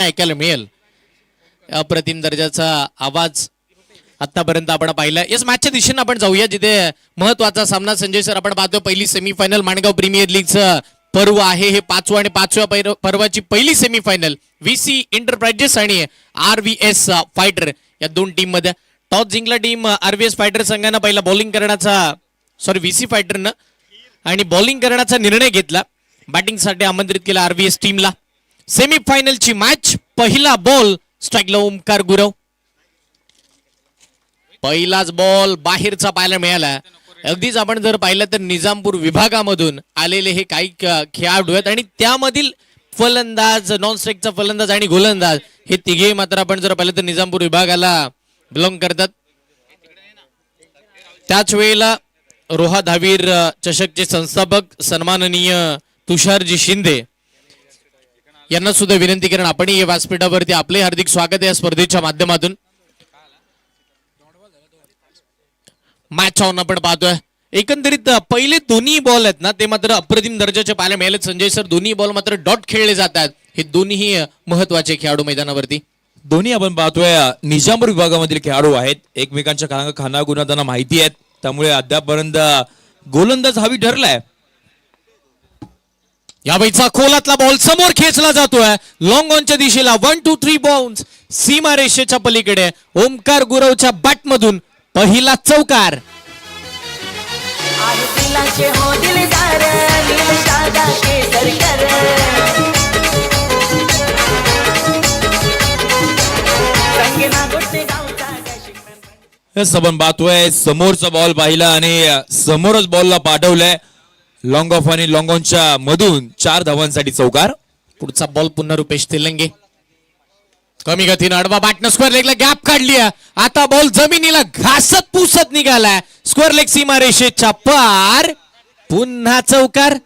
ऐकायला मिळेल. अप्रतिम दर्जाचा आवाज आतापर्यंत आपण पाहिला. येस, मॅचच्या दिशेने आपण जाऊया जिथे महत्वाचा सामना संजय सर आपण पाहतो. पहिली सेमीफायनल माणगाव प्रीमियर लीगचं पर्व आहे. हे 5वं आणि 5व्या पर्वाची पहिली सेमीफायनल व्हीसी एंटरप्राइजेस आणि आरव्हीएस फायटर या दोन टीम मध्ये. टॉस जिंकला टीम आरव्हीएस फायटर संघानं पहिला बॉलिंग करण्याचा व्हीसी फायटरनं आणि बॉलिंग करण्याचा निर्णय घेतला. बॅटिंगसाठी आमंत्रित केला आरव्हीएस टीमला. सेमीफायनलची मॅच, पहिला बॉल स्ट्राईकला ओमकार गुरव. पहिलाच बॉल बाहेरचा पाहायला मिळाला. अगदीच आपण जर पाहिलं तर निजामपूर विभागामधून आलेले हे काही खेळाडू आहेत आणि त्यामधील फलंदाज, नॉन स्ट्राईकचा फलंदाज आणि गोलंदाज हे तिघे मात्र आपण जर पाहिलं तर निजामपूर विभागाला बिलॉंग करतात. त्याच वेळेला रोहा धावीर चषकचे संस्थापक सन्माननीय तुषारजी शिंदे यांना सुद्धा विनंती करून आपण या व्यासपीठावरती आपले हार्दिक स्वागत आहे या स्पर्धेच्या माध्यमातून. मॅच ऑन आपण पाहतोय. एकंदरीत पहिले दोन्ही बॉल आहेत ना ते मात्र अप्रतिम दर्जाचे पाहायला मिळाले संजय सर. दोन्ही बॉल मात्र डॉट खेळले जातात. हे दोन्ही महत्वाचे खेळाडू मैदानावरती. दोन्ही आपण पाहतोय निजामपूर विभागामधील खेळाडू आहेत. एकमेकांच्या खानागुणा त्यांना माहिती आहेत. त्यामुळे अद्यापर्यंत गोलंदाज हवी ठरलाय. यावेळीचा खोलातला बॉल समोर खेचला जातोय लॉंग ऑनच्या दिशेला. 1 2 3 बाउन्स सीमा रेषेच्या पलीकडे. ओमकार गुरवच्या बॅट मधून पहिला चौकार. आपण पाहतोय समोरचा बॉल पाहिला आणि समोरच बॉलला पाठवलंय. लॉंग ऑफ आणि लॉंग ऑनच्या मधून 4 धावांसाठी चौकार. पुढचा बॉल पुन्हा रुपेश तेलंगे. कमी गतीनं आडवा बॅटनं स्क्वेअर लेगला गॅप काढली. आता बॉल जमिनीला घासत पुसत निघालाय. स्क्वेअर लेग सीमा रेषेच्या पार. पुन्हा चौकार.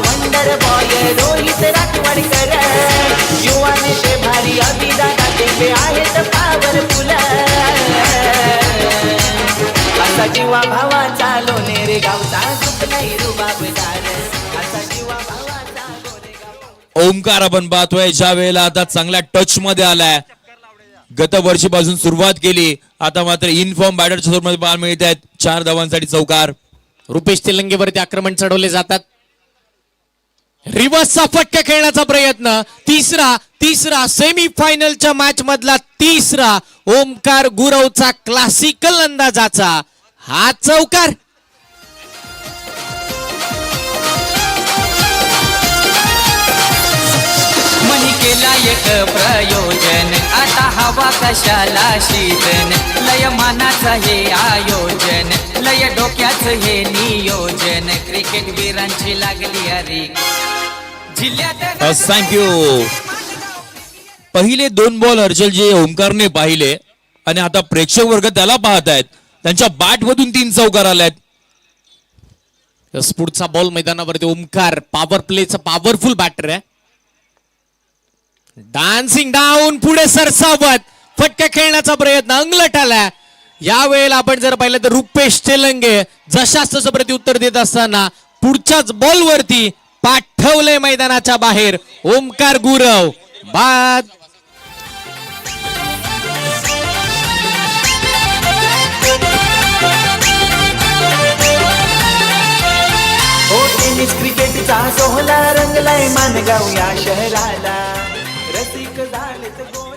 वंडर बॉय रोहित राठवडकर युवा नेते भारी अभिदाता ते आहेत पॉवरफुल. असा जीवा भावाचा लोणेरे गावचा सुख नाही रुबाबदार. असा जीवा भावाचा लोणेरे. ओमकार आपण पाहतोय ज्या वेळेला आता चांगल्या टच मध्ये आलाय. गत वर्षीपासून सुरुवात केली, आता मात्र इनफॉर्म बॅटरच्या स्वरूपात पाहायला मिळत आहेत. 4 धावांसाठी चौकार. रुपेश तेलंगेवरती आक्रमण चढवले जातात. रिव्हर्सचा फटका खेळण्याचा प्रयत्न. तिसरा सेमीफायनलच्या मॅच मधला तिसरा ओमकार गुरवचा क्लासिकल अंदाजाचा हा चौकार. मनी केला एक प्रयोजन, आता हवा कशाला शीतन. लय मानाचं हे आयोजन, लय डोक्याचं हे नियोजन. क्रिकेट वीरांची लागली अरे जिल्ह्यात. थँक्यू. पहिले 2 बॉल हर्षलजी ओमकारने पाहिले आणि आता प्रेक्षक वर्ग त्याला पाहत आहेत. त्यांच्या बॅट मधून 3 चौकार आल्यात. पुढचा बॉल मैदानावरती. ओमकार पॉवर प्लेचा पॉवरफुल बॅटर आहे. डान्सिंग डाऊन पुढे सरसावत फटका खेळण्याचा प्रयत्न अंगलट आला. यावेळेला आपण जर पाहिलं तर रुपेश तेलंगे जशाच तसं प्रत्युत्तर देत असताना पुढच्याच बॉल वरती पाठवलंय मैदानाच्या बाहेर. ओमकार गुरव बाद. टेनिस क्रिकेटचा सोहळा रंगलाय मानगाव या शहराला. रसिक झालेत गोल.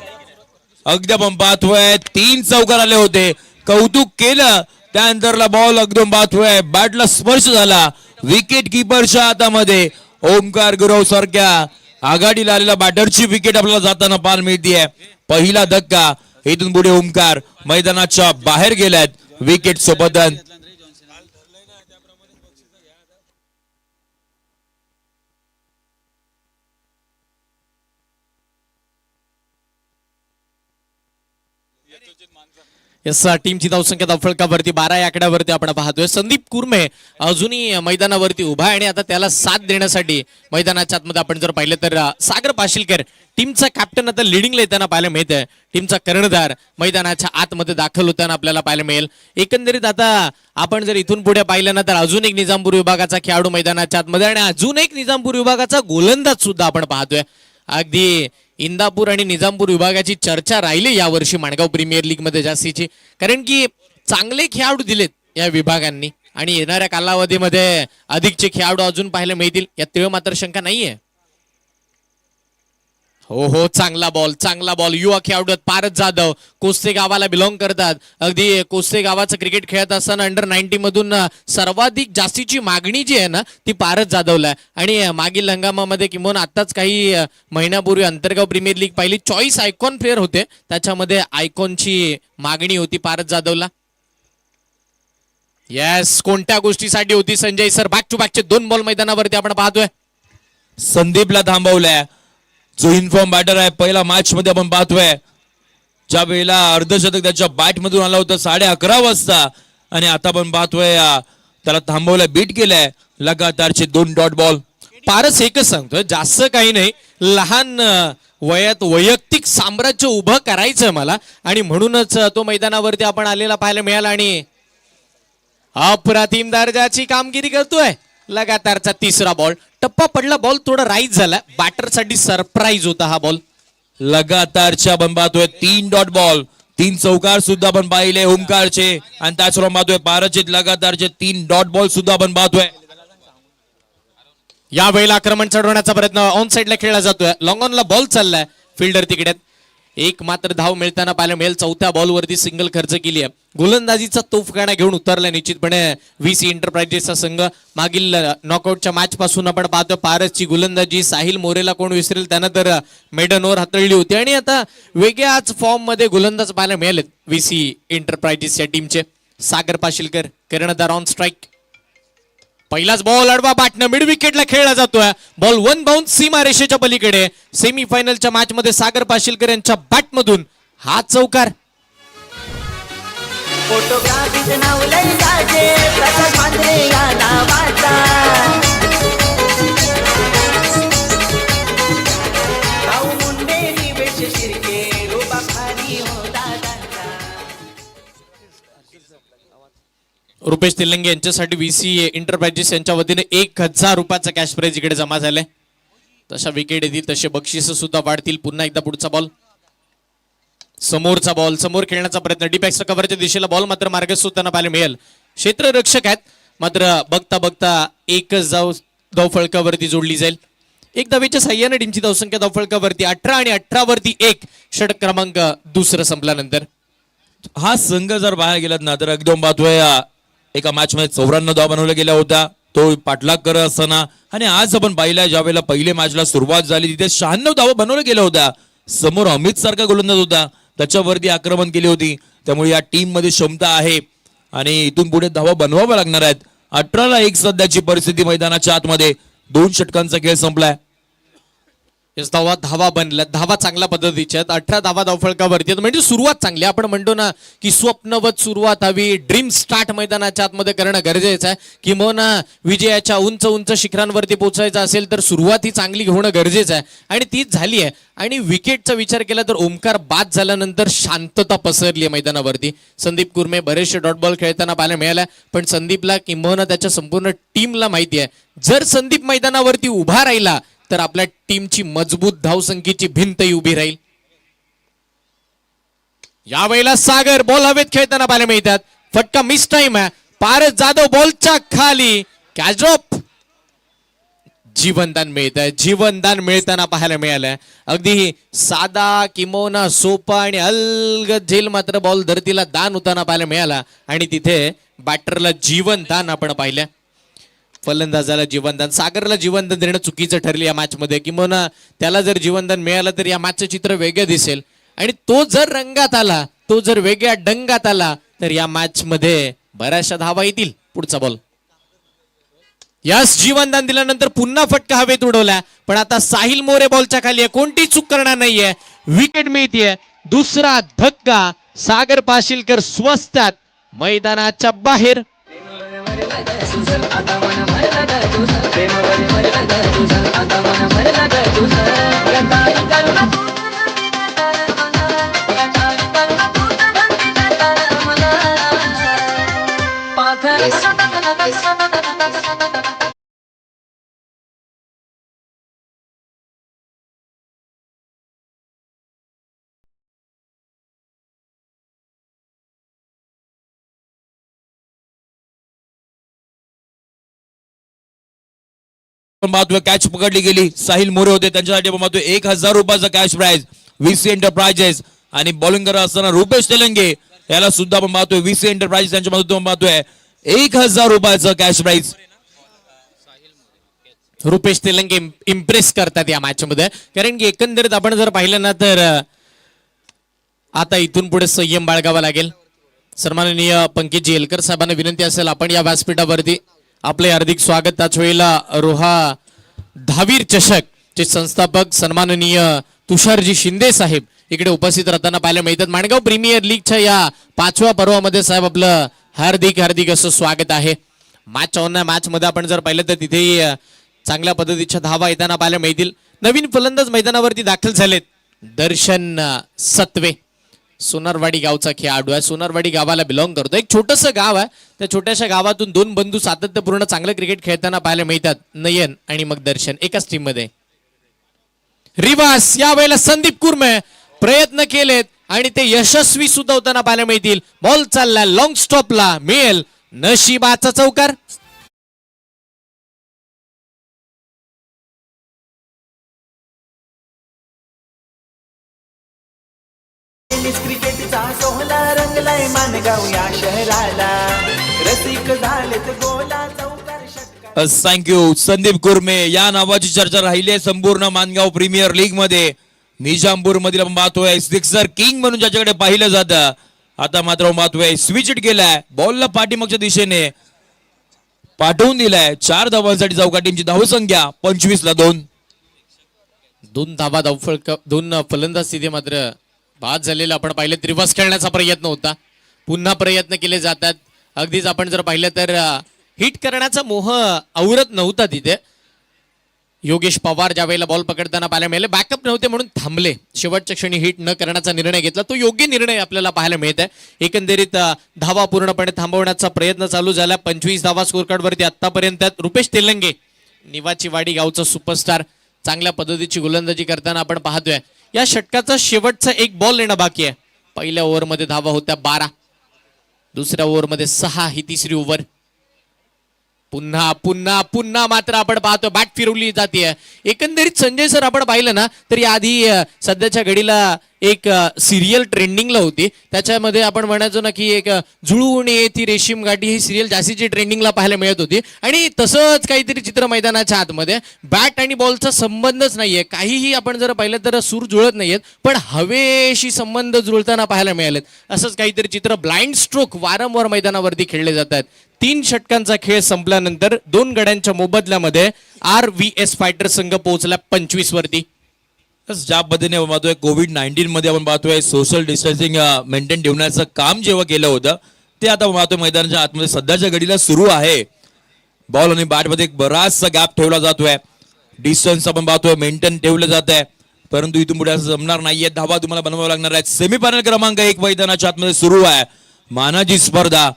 अगदी आपण पाहतोय 3 चौकार आले होते. कौतुक केलं. त्यानंतरला बॉल अगदी पाहतोय बॅटला स्पर्श झाला. विकेट किपरच्या हातामध्ये. ओमकार गुरव सारख्या आघाडीला आलेल्या बॅटरची विकेट आपल्याला जाताना पाहायला मिळते. पहिला धक्का. इथून पुढे ओमकार मैदानाच्या बाहेर गेल्यात विकेट सोबत. यस टीमची धावसंख्या धावफलकावरती 12 या आकड्यावरती आपण पाहतोय. संदीप कुर्मे अजूनही मैदानावरती उभा आहे आणि आता त्याला साथ देण्यासाठी मैदानाच्या आतमध्ये आपण जर पाहिलं तर सागर पाशीलकर टीमचा कॅप्टन आता लिडिंगला येताना पाहायला मिळत आहे. टीमचा कर्णधार मैदानाच्या आतमध्ये दाखल होताना आपल्याला पाहायला मिळेल. एकंदरीत आता आपण जर इथून पुढे पाहिलं ना तर अजून एक निजामपूर विभागाचा खेळाडू मैदानाच्या आतमध्ये आणि अजून एक निजामपूर विभागाचा गोलंदाज सुद्धा आपण पाहतोय. अगदी इंदापूर आणि निजामपूर विभागाची चर्चा राहिली यावर्षी माणगाव प्रीमियर लीग मध्ये जास्तीची, कारण की चांगले खेळाडू दिलेत या विभागांनी आणि येणाऱ्या कालावधीमध्ये अधिकचे खेळाडू अजून पाहायला मिळतील यात तेव्हा मात्र शंका नाहीये. हो चांगला बॉल युवा खेळाडू आहेत पारस जाधव, कोस्ते गावाला बिलॉंग करतात. अगदी कोस्ते गावाचं क्रिकेट खेळत असताना अंडर 90 मधून सर्वाधिक जास्तीची मागणी जी आहे ना ती पारस जाधवला आहे आणि मागील हंगामामध्ये किंवा आताच काही महिन्यापूर्वी अंतर्गाव प्रीमियर लीग पहिली चॉईस आयकॉन प्लेअर होते, त्याच्यामध्ये आयकॉनची मागणी होती पारस जाधवला. येस कोणत्या गोष्टीसाठी होती संजय सर? बॅक टू बॅकचे 2 बॉल मैदानावरती आपण पाहतोय. संदीपला थांबवलाय जो इन्फॉर्म बॅटर आहे. पहिला मॅच मध्ये आपण पाहतोय ज्या वेळेला अर्धशतक त्याच्या बॅट मधून आला होता 11:30 वाजता आणि आता आपण पाहतोय त्याला थांबवलंय, बीट केलंय. लगातारचे 2 डॉट बॉल. पारस एकच सांगतोय जास्त काही नाही, लहान वयात वैयक्तिक साम्राज्य उभं करायचं मला आणि म्हणूनच तो मैदानावरती आपण आलेला पाहायला मिळाला आणि अप्रतिम दर्जाची कामगिरी करतोय. लगातारचा 3रा बॉल, टप्पा पडला, बॉल थोडा राईज झाला, बॅटरसाठी सरप्राईज होता हा बॉल. लगातारच्या आपण पाहतोय 3 डॉट बॉल, 3 चौकार सुद्धा आपण पाहिले ओमकारचे आणि त्याचबरोबर पाहतोय पारसचे लगातारचे 3 डॉट बॉल सुद्धा आपण पाहतोय. या वेळेला आक्रमण चढवण्याचा प्रयत्न ऑन साइडला खेळला जातोय. लॉंग ऑनला बॉल चाललाय, फिल्डर तिकडे एक मात्र धाव मिळताना पाहायला मिळेल. 4थ्या बॉलवरती सिंगल खर्च केली आहे. गोलंदाजीचा तोफखाना घेऊन उतरलाय निश्चितपणे VC एंटरप्राइजेसचा संघ. मागील नॉकआउटच्या मॅच पासून आपण पाहतो पारसची गोलंदाजी, साहिल मोरेला कोण विसरेल, त्यानं तर मेडन ओव्हर हाताळली होती आणि आता वेगळ्याच फॉर्म मध्ये गोलंदाज पाहायला मिळालेत VC एंटरप्राइजेस या टीमचे. सागर पाशीलकर कर्णधार ऑन स्ट्राईक. पहिलाच बॉल अडवा बॅटनं मिड विकेटला खेळला जातोय. बॉल 1 बाउन्स सीमा रेषेच्या पलीकडे. सेमीफायनलच्या मॅच मध्ये सागर पाशीलकर यांच्या बॅट मधून हा चौकार. फोटोग्राफीच नाव लई गाजे प्रसाद मांजरे या नावाचा. भाऊ मुंडे निवेश शिर्के रूपा भारी हो दादांचा. रुपेश तेलंगे यांच्यासाठी VC एंटरप्राइजेस यांच्या वतीने 1000 रुपयाचा कॅश प्राइज इकडे जमा झालाय. तशा विकेट येतील तसे बक्षीस सुद्धा वाढतील. पुन्हा एकदा पुढचा बॉल, समोरचा बॉल, समोर खेळण्याचा प्रयत्न, डीप एक्स्ट्रा कव्हरच्या दिशेला बॉल मात्र मार्गस्थ होताना पाहायला मिळेल. क्षेत्ररक्षक आहेत मात्र बघता बघता एकच धाव फळकावरती जोडली जाईल. एक धावेच्या साह्याने टीमची धावसंख्या धावफळकावरती 18 आणि 18 वरती 1. षटक क्रमांक 2 संपल्यानंतर हा संघ जर बाहेर गेलात ना तर एकदम पाहतोय एका मॅच मध्ये 94 धावा बनवल्या गेल्या होत्या तो पाठलाग करत असताना, आणि आज आपण पाहिला ज्या वेळेला पहिल्या मॅचला सुरुवात झाली तिथे 96 धावा बनवल्या गेल्या होत्या. समोर अमित सारखा गोलंदाज होता, त्याच्यावरती आक्रमण केली होती. त्यामुळे या टीम मध्ये क्षमता आहे आणि इथून पुढे धावा बनवाव्या लागणार आहेत. 18ला 1 सध्याची परिस्थिती मैदानाच्या आतमध्ये. 2 षटकांचा खेळ संपलाय. धावा बनल्या, धावा चांगल्या पद्धतीच्या आहेत. 18 धावा धावफळकावरती, म्हणजे सुरुवात चांगली. आपण म्हणतो ना की स्वप्नवत सुरुवात हवी, ड्रीम स्टार्ट मैदानाच्या आतमध्ये करणं गरजेचं आहे. किंवा विजयाच्या उंच उंच शिखरांवरती पोहोचायचं असेल तर सुरुवात ही चांगली होणं गरजेचं आहे आणि तीच झाली आहे. आणि विकेटचा विचार केला तर ओमकार बाद झाल्यानंतर शांतता पसरली आहे मैदानावरती. संदीप कुर्मे बरेचसे डॉट बॉल खेळताना पाहायला मिळाला, पण संदीपला किंवा त्याच्या संपूर्ण टीमला माहिती आहे जर संदीप मैदानावरती उभा राहिला तर आपल्या टीमची मजबूत धावसंख्येची भिंतही उभी राहील. यावेळेला सागर बॉल हवेत खेळताना पाहायला मिळतात. फटका मिस टाइम आहे. पारस जाधव बॉलच्या खाली, कॅच ड्रॉप. जीवनदान मिळत आहे, जीवनदान मिळताना पाहायला मिळालंय. अगदी साधा किमोना सोपा आणि अलगद झेल मात्र बॉल धरतीला दान होताना पाहायला मिळाला आणि तिथे बॅटरला जीवनदान आपण पाहिलं. फलंदाजाला जीवनदान, सागरला जीवनदान देणं चुकीचं ठरलं या मॅच मध्ये. किंवा त्याला जर जीवनदान मिळालं तर या मॅचचं चित्र वेगळं दिसेल आणि तो जर रंगात आला, तो जर वेगळ्या डंगात आला तर या मॅच मध्ये बऱ्याचशा धावा येतील. पुढचा बॉल, यस जीवनदान दिल्यानंतर पुन्हा फटका हवेत उडवला, पण आता साहिल मोरे बॉलच्या खाली आहे, कोणती चूक करणार नाहीये, विकेट मिळतीये. दुसरा धक्का सागर पाशीलकर स्वस्तात मैदानाच्या बाहेर. पाहतोय कॅच पकडली गेली, साहिल मोरे होते त्यांच्यासाठी आपण पाहतोय 1000 रुपयाचा कॅश प्राइज VC एंटरप्राइजेस. आणि बॉलिंग करत असताना रुपेश तेलंगे याला सुद्धा आपण पाहतोय VC एंटरप्राइजेस त्यांच्या मधून पाहतोय 1000 रुपयाचा cash price. Rupesh Telange impress करतात या मॅच मध्ये, कारण की एकंदरीत आपण जर पाहिलं ना तर आता इथून पुढे संयम बाळगावा लागेल. सन्माननीय पंकज येलकर साहेबांना विनंती असेल आपण या व्यासपीठावरती आपले हार्दिक स्वागत. त्याच वेळेला रोहा धावीर चषक चे संस्थापक सन्माननीय तुषारजी शिंदे साहेब इकडे उपस्थित राहताना पाहायला मिळतात. माणगाव प्रीमियर लीगच्या या 5व्या पर्वामध्ये साहेब आपलं हार्दिक हार्दिक असं स्वागत आहे. मॅच ऑन मॅच मध्ये आपण जर पाहिलं तर तिथेही चांगल्या पद्धतीच्या धावा येताना पाहायला मिळतील. नवीन फलंदाज मैदानावरती दाखल झालेत. दर्शन सत्वे सोनारवाडी गावचा खेळाडू आहे. सोनारवाडी गावाला बिलॉंग करतो. एक छोटस गाव आहे, त्या छोट्याशा गावातून दोन बंधू सातत्यपूर्ण चांगलं क्रिकेट खेळताना पाहायला मिळतात, नयन आणि मग दर्शन एकाच टीम मध्ये. रिवास यावेळेला संदीप कुर्मे प्रयत्न केलेत आणि ते यशस्वी सुद्धा होताना पाहायला मिळतील. बॉल चालला लॉंग स्टॉपला, मिळेल नशिबाचा चौकार. क्रिकेटचा सोहळा रंगलाय मानगाव या शहराला. रसिक झालेत गोला चौकार षटकार. थँक्यू संदीप कुर्मे या नावाची चर्चा राहिली आहे संपूर्ण मानगाव प्रीमियर लीग मध्ये. निजामपूर मधील आपण पाहतोय सिक्सर किंग म्हणून ज्याच्याकडे पाहिलं जातं, आता मात्र पाहतोय स्विच हिट केलाय, बॉलला पाठीमागच्या दिशेने पाठवून दिलाय. 4 धावांसाठी चौका. टीमची धावसंख्या 25-2. दोन फलंदाज तिथे मात्र बाद झालेला आपण पाहिलं. त्रिवास खेळण्याचा प्रयत्न होता, पुन्हा प्रयत्न केले जातात. अगदीच आपण जर पाहिलं तर हिट करण्याचा मोह आवरत नव्हता तिथे. योगेश पवार ज्या वेळेला बॉल पकडताना पाहायला मिळाले, बॅकअप नव्हते म्हणून थांबले. शेवटच्या क्षणी हिट न करण्याचा निर्णय घेतला, तो योग्य निर्णय आपल्याला पाहायला मिळत आहे. एकंदरीत धावा पूर्णपणे थांबवण्याचा प्रयत्न चालू झाला. 25 धावा स्कोर कार्ड वरती आतापर्यंत. रुपेश तेलंगे निवाची वाडी गावचा सुपरस्टार चांगल्या पद्धतीची गोलंदाजी करताना आपण पाहतोय. या षटकाचा शेवटचा एक बॉल येणं बाकी आहे. पहिल्या ओव्हरमध्ये धावा होत्या 12, दुसऱ्या ओव्हरमध्ये 6, ही तिसरी ओव्हर. पुन्हा पुन्हा पुन्हा मात्र आपण पाहतो बॅट फिरवली जाते. एकंदरीत संजय सर आपण पाहिलं ना तर याआधी सध्याच्या घडीला एक सिरियल ट्रेंडिंगला होती, त्याच्यामध्ये आपण म्हणायचो ना की एक जुळून येती रेशीम गाठी ही सिरियल जास्तीची ट्रेंडिंगला पाहायला मिळत होती. आणि तसंच काहीतरी चित्र मैदानाच्या आतमध्ये बॅट आणि बॉलचा संबंधच नाहीये. काहीही आपण जर पाहिलं तर सूर जुळत नाहीयेत, पण हवेशी संबंध जुळताना पाहायला मिळालेत. असंच काहीतरी चित्र. ब्लाइंड स्ट्रोक वारंवार मैदानावरती खेळले जातात. 3 षटकांचा खेळ संपल्यानंतर 2 गड्यांच्या मोबदल्यामध्ये RVS फायटर संघ पोहोचला 25 वरती. ज्या पद्धतीने आपण पाहतोय कोविड-19 मध्ये आपण पाहतोय सोशल डिस्टन्सिंग मेंटेन ठेवण्याचं काम जेव्हा केलं होतं ते आता पाहतोय मैदानाच्या आतमध्ये सध्याच्या घडीला सुरू आहे. बॉल आणि बॅट मध्ये एक बराचसा गॅप ठेवला जातोय. डिस्टन्स आपण पाहतोय मेंटेन ठेवलं जात आहे, परंतु इथून पुढे असं जमणार नाहीये. धावा तुम्हाला बनवावं लागणार आहेत. सेमीफायनल क्रमांक 1 मैदानाच्या आतमध्ये सुरू आहे. मानाची स्पर्धा,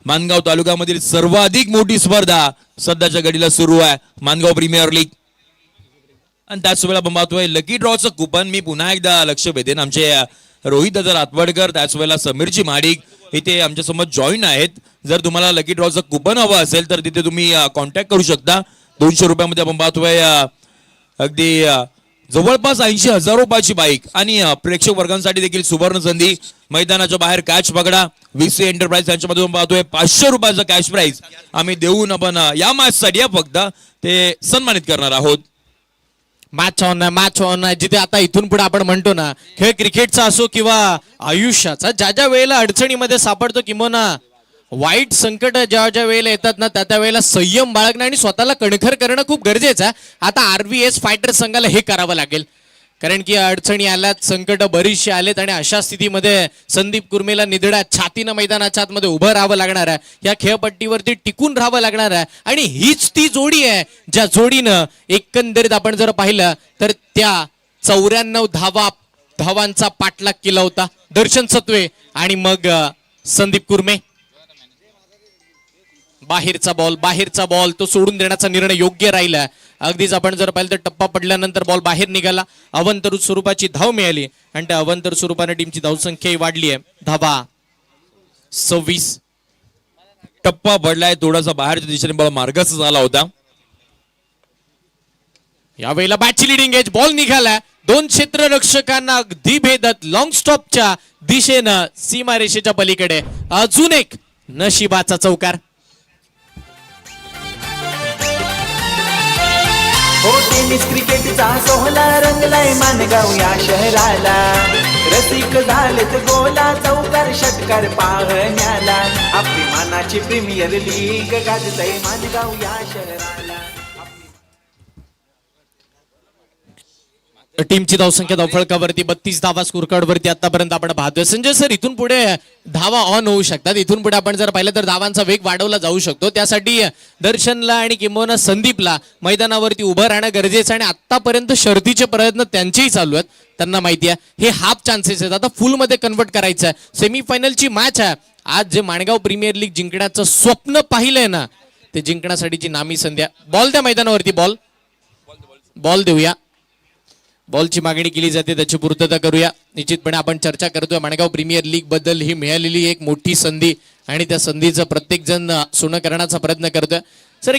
मानगाव तालुक्यामधील सर्वाधिक मोठी स्पर्धा सध्याच्या घडीला सुरू आहे मानगाव प्रीमियर लीग. आणि त्याच वेळेला आपण पाहतोय लकी ड्रॉचं कुपन. मी पुन्हा एकदा लक्ष भेटेन आमचे रोहित दादा रातवडकर, त्याच वेळेला समीरजी माडिक इथे आमच्यासोबत जॉईन आहेत. जर तुम्हाला लकी ड्रॉचं कुपन हवं असेल तर तिथे तुम्ही कॉन्टॅक्ट करू शकता. 200 रुपयामध्ये आपण पाहतोय अगदी जवळपास 80,000 रुपयाची बाईक. आणि प्रेक्षक वर्गांसाठी देखील सुवर्ण संधी. मैदानाच्या बाहेर कॅच पकडा. VC एंटरप्राइज यांच्यामधून पाहतोय 500 रुपयाचा कॅश प्राइज आम्ही देऊन आपण या मॅच साठी फक्त ते सन्मानित करणार आहोत. मॅच ऑन जिथे आता इथून पुढे आपण म्हणतो ना खेळ क्रिकेटचा असो किंवा आयुष्याचा, ज्या ज्या वेळेला अडचणीमध्ये सापडतो किंवा वाईट संकट ज्या वेळेला येतात ना त्या वेळेला संयम बाळगणं आणि स्वतःला कणखर करणं खूप गरजेचं आहे. आता RVS फायटर संघाला हे करावं लागेल. कारण की अडचणी आल्यात, संकट बरीचशी आलेत आणि अशा स्थितीमध्ये संदीप कुर्मेला निधड्या छातीनं मैदानाच्या आतमध्ये उभं राहावं लागणार आहे. या खेळपट्टीवरती टिकून राहावं लागणार आहे आणि हीच ती जोडी आहे ज्या जोडीनं एकंदरीत आपण जर पाहिलं तर त्या 94 धावांचा पाठलाग केला होता. दर्शन सत्वे आणि मग संदीप कुर्मे. बाहेरचा बॉल तो सोडून देण्याचा निर्णय योग्य राहिला. अगदीच आपण जर पाहिलं तर टप्पा पडल्यानंतर बॉल बाहेर निघाला. अवंतर स्वरूपाची धाव मिळाली आणि त्या अवंतर स्वरूपाने टीमची धावसंख्याही वाढली आहे. धावा 26. टप्पा पडलाय, थोडासा बाहेरच्या दिशेने बॉल मार्गस्थ झाला होता. यावेळेला बॅटची लिडिंग एज बॉल निघाला. 2 क्षेत्ररक्षकांना अगदी भेदत लॉंग स्टॉपच्या दिशेनं सीमारेषेच्या पलीकडे अजून एक नशिबाचा चौकार. हो टेनिस क्रिकेटचा सोहळा रंगलाय मानगाव या शहराला. रसिक झालेत गोला चौकार षटकार पाहण्याला. आपली मानाची प्रीमियर लीग गाजतय मानगाव या शहराला. टीमची धावसंख्या धावफळकावरती 32 धावा स्कोरकार्ड वरती आतापर्यंत आपण पाहतोय. संजय सर, इथून पुढे धावा ऑन होऊ शकतात. इथून पुढे आपण जर पाहिलं तर धावांचा वेग वाढवला जाऊ शकतो. त्यासाठी दर्शनला आणि किंबहुना संदीपला मैदानावरती उभं राहणं गरजेचं आहे आणि आतापर्यंत शर्तीचे प्रयत्न त्यांचेही चालू आहेत. त्यांना माहिती आहे हे हाफ चान्सेस आहेत, आता फुल मध्ये कन्वर्ट करायचं आहे. सेमीफायनलची मॅच आहे. आज जे माणगाव प्रीमियर लीग जिंकण्याचं स्वप्न पाहिलंय ना, ते जिंकण्यासाठीची नामी संधी. बॉल त्या मैदानावरती बॉल देऊया. बॉलची मागणी केली जाते, त्याची पूर्तता करूया. निश्चितपणे आपण चर्चा करतोय माणगाव प्रीमियर लीग बद्दल. ही मिळालेली एक मोठी संधी आणि त्या संधीचं प्रत्येक जण सोनं करण्याचा प्रयत्न करतोय. सर,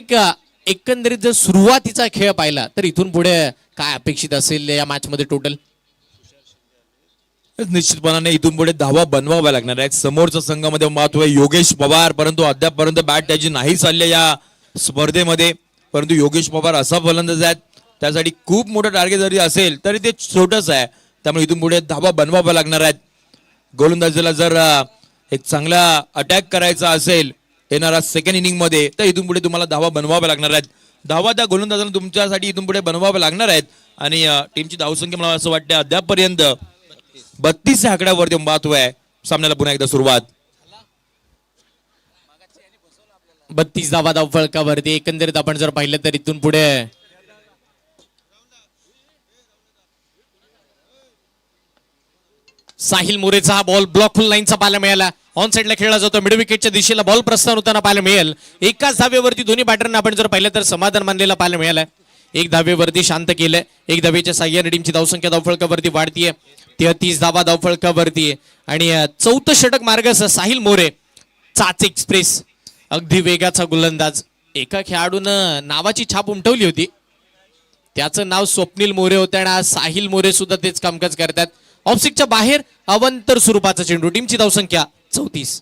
एकंदरीत जर सुरुवातीचा खेळ पाहिला तर इथून पुढे काय अपेक्षित असेल या मॅच मध्ये टोटल? निश्चितपणाने इथून पुढे धावा बनवाव्या लागणार आहेत. समोरच्या संघामध्ये महत्व आहे योगेश पवार, परंतु अद्यापपर्यंत बॅट त्याची नाही चालली या स्पर्धेमध्ये. परंतु योगेश पवार असा फलंदाज आहेत, त्यासाठी खूप मोठं टार्गेट जरी असेल तरी ते छोटंच आहे. त्यामुळे इथून पुढे धावा बनवाव्या लागणार आहेत. गोलंदाजीला जर एक चांगला अटॅक करायचा असेल येणारा सेकंड इनिंग मध्ये, तर इथून पुढे तुम्हाला धावा बनवाव्या लागणार आहेत. धावा त्या गोलंदाजाला तुमच्यासाठी इथून पुढे बनवाव्या लागणार आहेत. आणि टीमची धावसंख्या मला असं वाटतं अद्यापपर्यंत 32 या आकड्यावरती महत्व आहे. सामन्याला पुन्हा एकदा सुरुवात. 32 धावा धावफळकावरती. एकंदरीत आपण जर पाहिलं तर इथून पुढे साहिल मोरेचा हा बॉल ब्लॉक फुल लाईनचा पाहायला मिळाला. ऑन साइडला खेळला जातो. मिड विकेटच्या दिशेला बॉल प्रस्थान होताना पाहायला मिळेल. एकाच धावेवरती दोन्ही बॅटरना आपण जर पाहिलं तर समाधान मानलेला पाहायला मिळालाय. एक धावेवरती शांत केलंय. एक धावेच्या साह्याने टीमची धावसंख्या धावफळकावरती वाढतीये. 33 धावा धावफळकावरती आणि 4थं षटक मार्गस्थ साहिल मोरे. चाच एक्सप्रेस अगदी वेगाचा गोलंदाज. एका खेळाडूनं नावाची छाप उमटवली होती, त्याचं नाव स्वप्नील मोरे होतं आणि आज साहिल मोरे सुद्धा तेच कामकाज करतात. ऑफसिकच्या बाहेर अवंतर स्वरूपाचा चेंडू. टीमची धावसंख्या 34.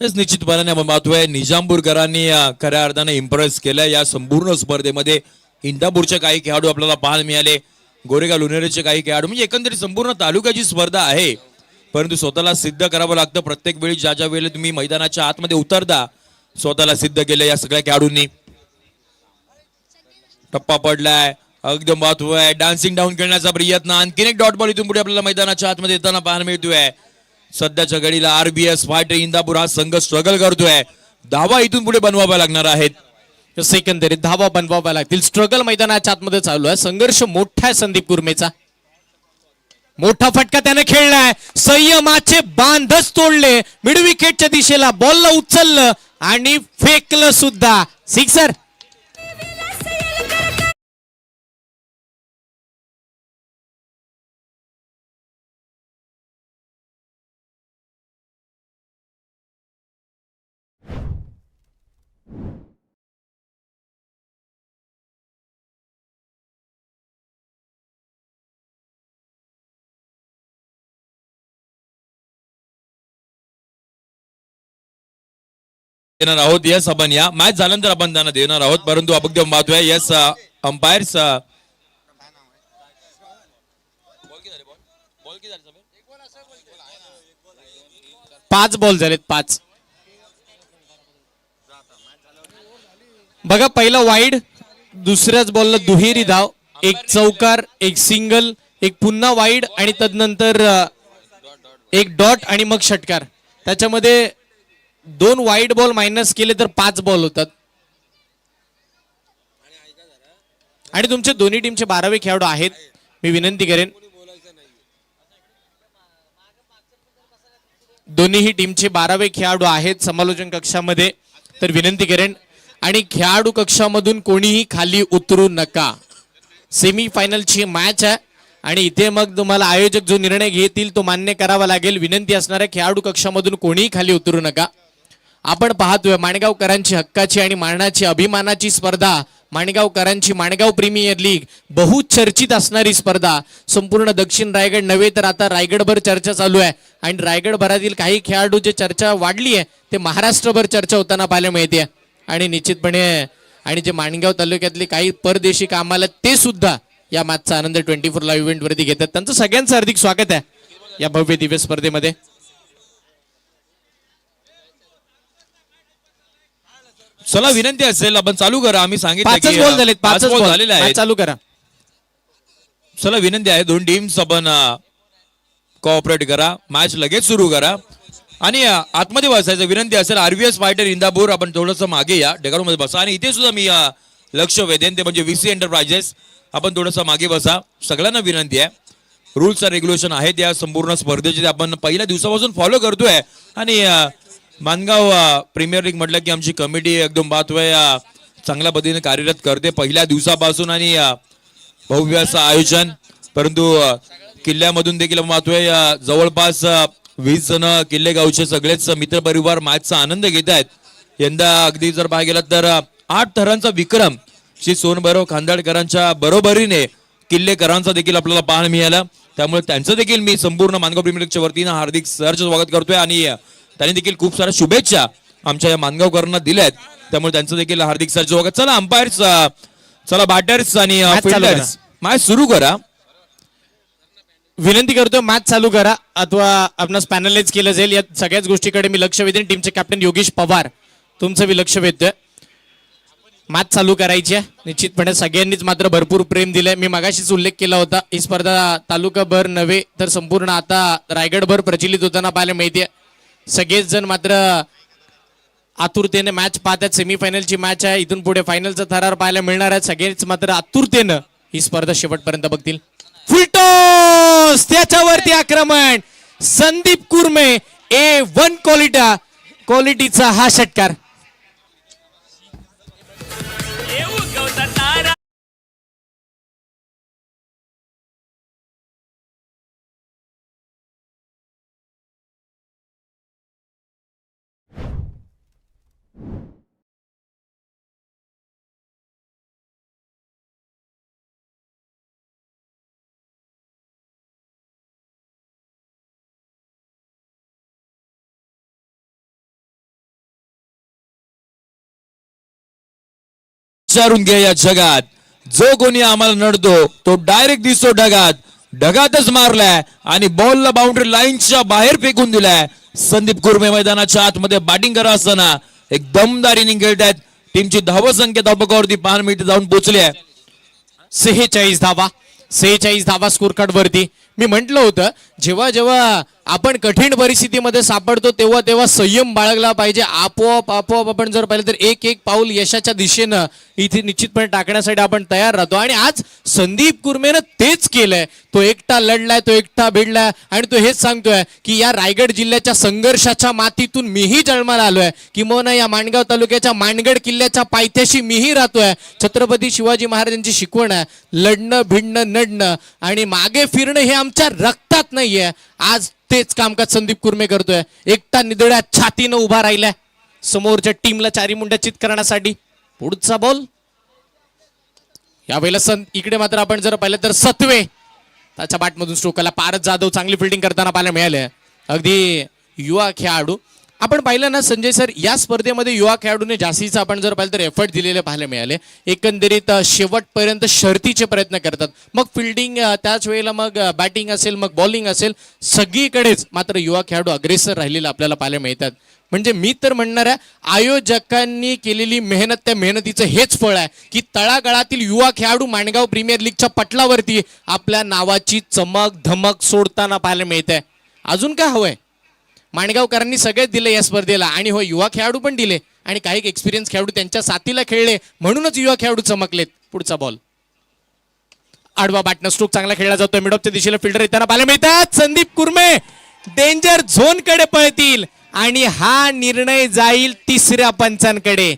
निश्चितपणाने महत्व आहे. निजामपूरकरांनी खऱ्या अर्थाने इम्प्रेस केलं या संपूर्ण स्पर्धेमध्ये. इंदापूरचे काही खेळाडू आपल्याला पाहायला मिळाले, गोरेगाव लोणेरेचे काही खेळाडू, म्हणजे एकंदरीत संपूर्ण तालुक्याची स्पर्धा आहे. परंतु स्वतःला सिद्ध करावं लागतं. प्रत्येक वेळी ज्या ज्या वेळेला तुम्ही मैदानाच्या आतमध्ये उतरता स्वतःला सिद्ध केलं या सगळ्या खेळाडूंनी. टप्पा पडलाय, अगदी महत्व आहे. डान्सिंग डाऊन खेळण्याचा प्रयत्न. आणखीन एक डॉट बॉल इथून पुढे आपल्याला मैदानाच्या आतमध्ये येताना पाहायला मिळतोय. सध्याच्या घडीला आरबीएस फायटर इंदापूर हा संघ स्ट्रगल करतोय. धावा इथून पुढे बनवाव्या लागणार आहेत. एकंदरीत धावा बनवाव्या लागतील. स्ट्रगल मैदानाच्या आतमध्ये चालू आहे. संघर्ष मोठा आहे संदीप कुर्मेचा. मोठा फटका त्याने खेळलाय. संयमाचे बांधच तोडले. मिड विकेटच्या दिशेला बॉलला उचललं आणि फेकलं सुद्धा. सिक्सर. देणार आहोत. यस, आपण या मॅच झाल्यानंतर आपण त्यांना देणार आहोत. परंतु आपण महत्व आहे यस अंपायर्स. 5 बॉल झालेत. 5 बघा. पहिला वाईड, दुसऱ्याच बॉलला दुहेरी धाव, एक चौकार, एक सिंगल, एक पुन्हा वाईड आणि तदनंतर एक डॉट आणि मग षटकार. त्याच्यामध्ये 2 वाईड बॉल मायनस केले तर 5 बॉल होतात. आणि तुमचे दोन्ही टीमचे 12वे खेळाडू आहेत. मी विनंती करेन दोन्हीही टीमचे 12वे खेळाडू आहेत समालोचन कक्षामध्ये, तर विनंती करेन. आणि खेळाडू कक्षामधून कोणीही खाली उतरू नका. सेमी फायनलची मॅच आहे आणि इथे मग तुम्हाला आयोजक जो निर्णय घेतील तो मान्य करावा लागेल. विनंती असणार आहे खेळाडू कक्षामधून कोणीही खाली उतरू नका. आपण पाहतोय माणगावकरांची हक्काची आणि मानाची अभिमानाची स्पर्धा, माणगावकरांची माणगाव प्रीमियर लीग, बहुचर्चित असणारी स्पर्धा. संपूर्ण दक्षिण रायगड नव्हे तर आता रायगडभर चर्चा चालू आहे. आणि रायगडभरातील काही खेळाडू जे चर्चा वाढली आहे ते महाराष्ट्रभर चर्चा होताना पाहायला मिळते. आणि निश्चितपणे आणि जे माणगाव तालुक्यातले काही परदेशी कामाला ते सुद्धा या मॅचचा आनंद 24 लाईव्ह इव्हेंट वरती घेतात. त्यांचं सगळ्यांचं हार्दिक स्वागत आहे या भव्य दिव्य स्पर्धेमध्ये. चला विनंती असेल आपण चालू करा. आम्ही सांगितलं 5 बॉल झालेत, 5 बॉल झालेले आहेत. चालू करा. चला विनंती आहे दोन टीम्स आपण कोऑपरेट करा. मॅच लगेच सुरू करा आणि आतमध्ये बसायचं विनंती असेल. आरव्हीएस फायटर इंदापूर आपण थोडंसं मागे या डेकारूमध्ये बसा. आणि इथे सुद्धा मी लक्ष वेधेन ते म्हणजे व्हीसी एंटरप्राइजेस, आपण थोडंसं मागे बसा. सगळ्यांना विनंती आहे. रूल्स अँड रेग्युलेशन आहेत या संपूर्ण स्पर्धेचे ते आपण पहिल्या दिवसापासून फॉलो करतोय. आणि माणगाव प्रीमियर लीग म्हटलं की आमची कमिटी एकदम बातोय चांगल्या पद्धतीने कार्यरत करते पहिल्या दिवसापासून. आणि भव्य असं आयोजन, परंतु किल्ल्यामधून देखील पाहतोय जवळपास 20 जण किल्ले गावचे सगळेच मित्रपरिवार मॅचचा आनंद घेत आहेत. यंदा अगदी जर पाहायला गेलं तर 8 थरांचा विक्रम श्री सोनभैरव खांदाडकरांच्या बरोबरीने किल्लेकरांचा देखील आपल्याला पाहायला मिळाला. त्यामुळे त्यांचं देखील मी संपूर्ण माणगाव प्रीमियर लीगच्या वतीनं हार्दिक सहर्ष स्वागत करतोय. आणि त्यांनी देखील खूप साऱ्या शुभेच्छा आमच्या या माणगावकरांना दिल्यात, त्यामुळे त्यांचं देखील हार्दिक सहर्ष स्वागत. चला अंपायर्स, चला बॅटर्स आणि फिल्डर्स मॅच सुरू करा. विनंती करतो मॅच चालू करा अथवा आपणास पॅनलाइज केलं जाईल. या सगळ्याच गोष्टीकडे मी लक्ष वेधेन. टीमचे कॅप्टन योगेश पवार तुमचं मी लक्ष वेधतोय. मॅच चालू करायची आहे. निश्चितपणे सगळ्यांनीच मात्र भरपूर प्रेम दिलंय. मी मगाशीच उल्लेख केला होता ही स्पर्धा तालुकाभर नव्हे तर संपूर्ण आता रायगडभर प्रचलित होताना पाहायला मिळते. सगळेच जण मात्र आतुरतेने मॅच पाहतात. सेमीफायनलची मॅच आहे, इथून पुढे फायनलचा थरार पाहायला मिळणार आहे. सगळेच मात्र आतुरतेनं ही स्पर्धा शेवटपर्यंत बघतील. फुलटॉस त्याच्यावरती आक्रमण संदीप कुर्मे A1 क्वालिटीचा हा षटकार. विचारून घ्या या जगात जो कोणी आम्हाला नडतो तो डायरेक्ट दिसतो ढगातच मारलाय आणि बॉलला बाउंड्री लाईनच्या बाहेर फेकून दिलाय. संदीप कुर्मे मैदानाच्या आतमध्ये बॅटिंग करत असताना एक दमदार इनिंग खेळत आहेत. टीमची धावसंख्या धावपकावरती पाहायला मिळते जाऊन पोहोचली आहे. 46 धावा स्कोर कार्ड वरती. मी म्हंटल होतं जेव्हा जेव्हा आपण कठीण परिस्थितीमध्ये सापडतो तेव्हा तेव्हा संयम बाळगला पाहिजे. आपोआप आपण जर पाहिलं तर एक एक पाऊल यशाच्या दिशेनं इथे निश्चितपणे टाकण्यासाठी आपण तयार राहतो. आणि आज संदीप कुर्मेनं तेच केलंय. तो एकटा लढलाय, तो एकटा भिडलाय आणि तो हेच सांगतोय की या रायगड जिल्ह्याच्या संघर्षाच्या मातीतून मीही जन्माला आलोय. किंवा या माणगाव तालुक्याच्या माणगड किल्ल्याच्या पायथ्याशी मीही राहतोय. छत्रपती शिवाजी महाराजांची शिकवण आहे लढणं, भिडणं, नडणं आणि मागे फिरणं हे आमच्या रक्तात नाहीये. आज तेच कामकाज संदीप कुर्मे करतोय. एकटा निधड्या छातीनं उभा राहिलाय समोरच्या टीमला चारी मुंड्या चित करण्यासाठी. पुढचा बॉल यावेळेला इकडे मात्र आपण जर पाहिलं तर सत्वे त्याच्या बॅटमधून स्ट्रोकला. पारस जाधव चांगली फिल्डिंग करताना पाहायला मिळाले. अगदी युवा खेळाडू आपण पाहिलं ना संजय सर, या स्पर्धेमध्ये युवा खेळाडूने जास्तीचं आपण जर पाहिलं तर एफर्ट दिलेले पाहायला मिळाले. एकंदरीत शेवटपर्यंत शर्तीचे प्रयत्न करतात. मग फिल्डिंग त्याच वेळेला मग बॅटिंग असेल मग बॉलिंग असेल सगळीकडेच मात्र युवा खेळाडू अग्रेसर राहिलेला आपल्याला पाहायला मिळतात. म्हणजे मी तर म्हणणार आहे आयोजकांनी केलेली मेहनत, त्या मेहनतीचं हेच फळ आहे की तळागाळातील युवा खेळाडू माणगाव प्रीमियर लीगच्या पटलावरती आपल्या नावाची चमक धमक सोडताना पाहायला मिळते. अजून काय हवंय? माणगावकरांनी सगळेच दिले या स्पर्धेला आणि हो युवा खेळाडू पण दिले आणि काही एक्सपिरियन्स खेळाडू त्यांच्या साथीला खेळले म्हणूनच युवा खेळाडू चमकलेत. पुढचा बॉल आडवा बाटणं स्ट्रोक चांगला खेळला जातोय. मिडऑफच्या दिशेला फिल्डर येताना पाहायला मिळतात. संदीप कुरमे डेंजर झोन कडे पळतील आणि हा निर्णय जाईल तिसऱ्या पंचांकडे.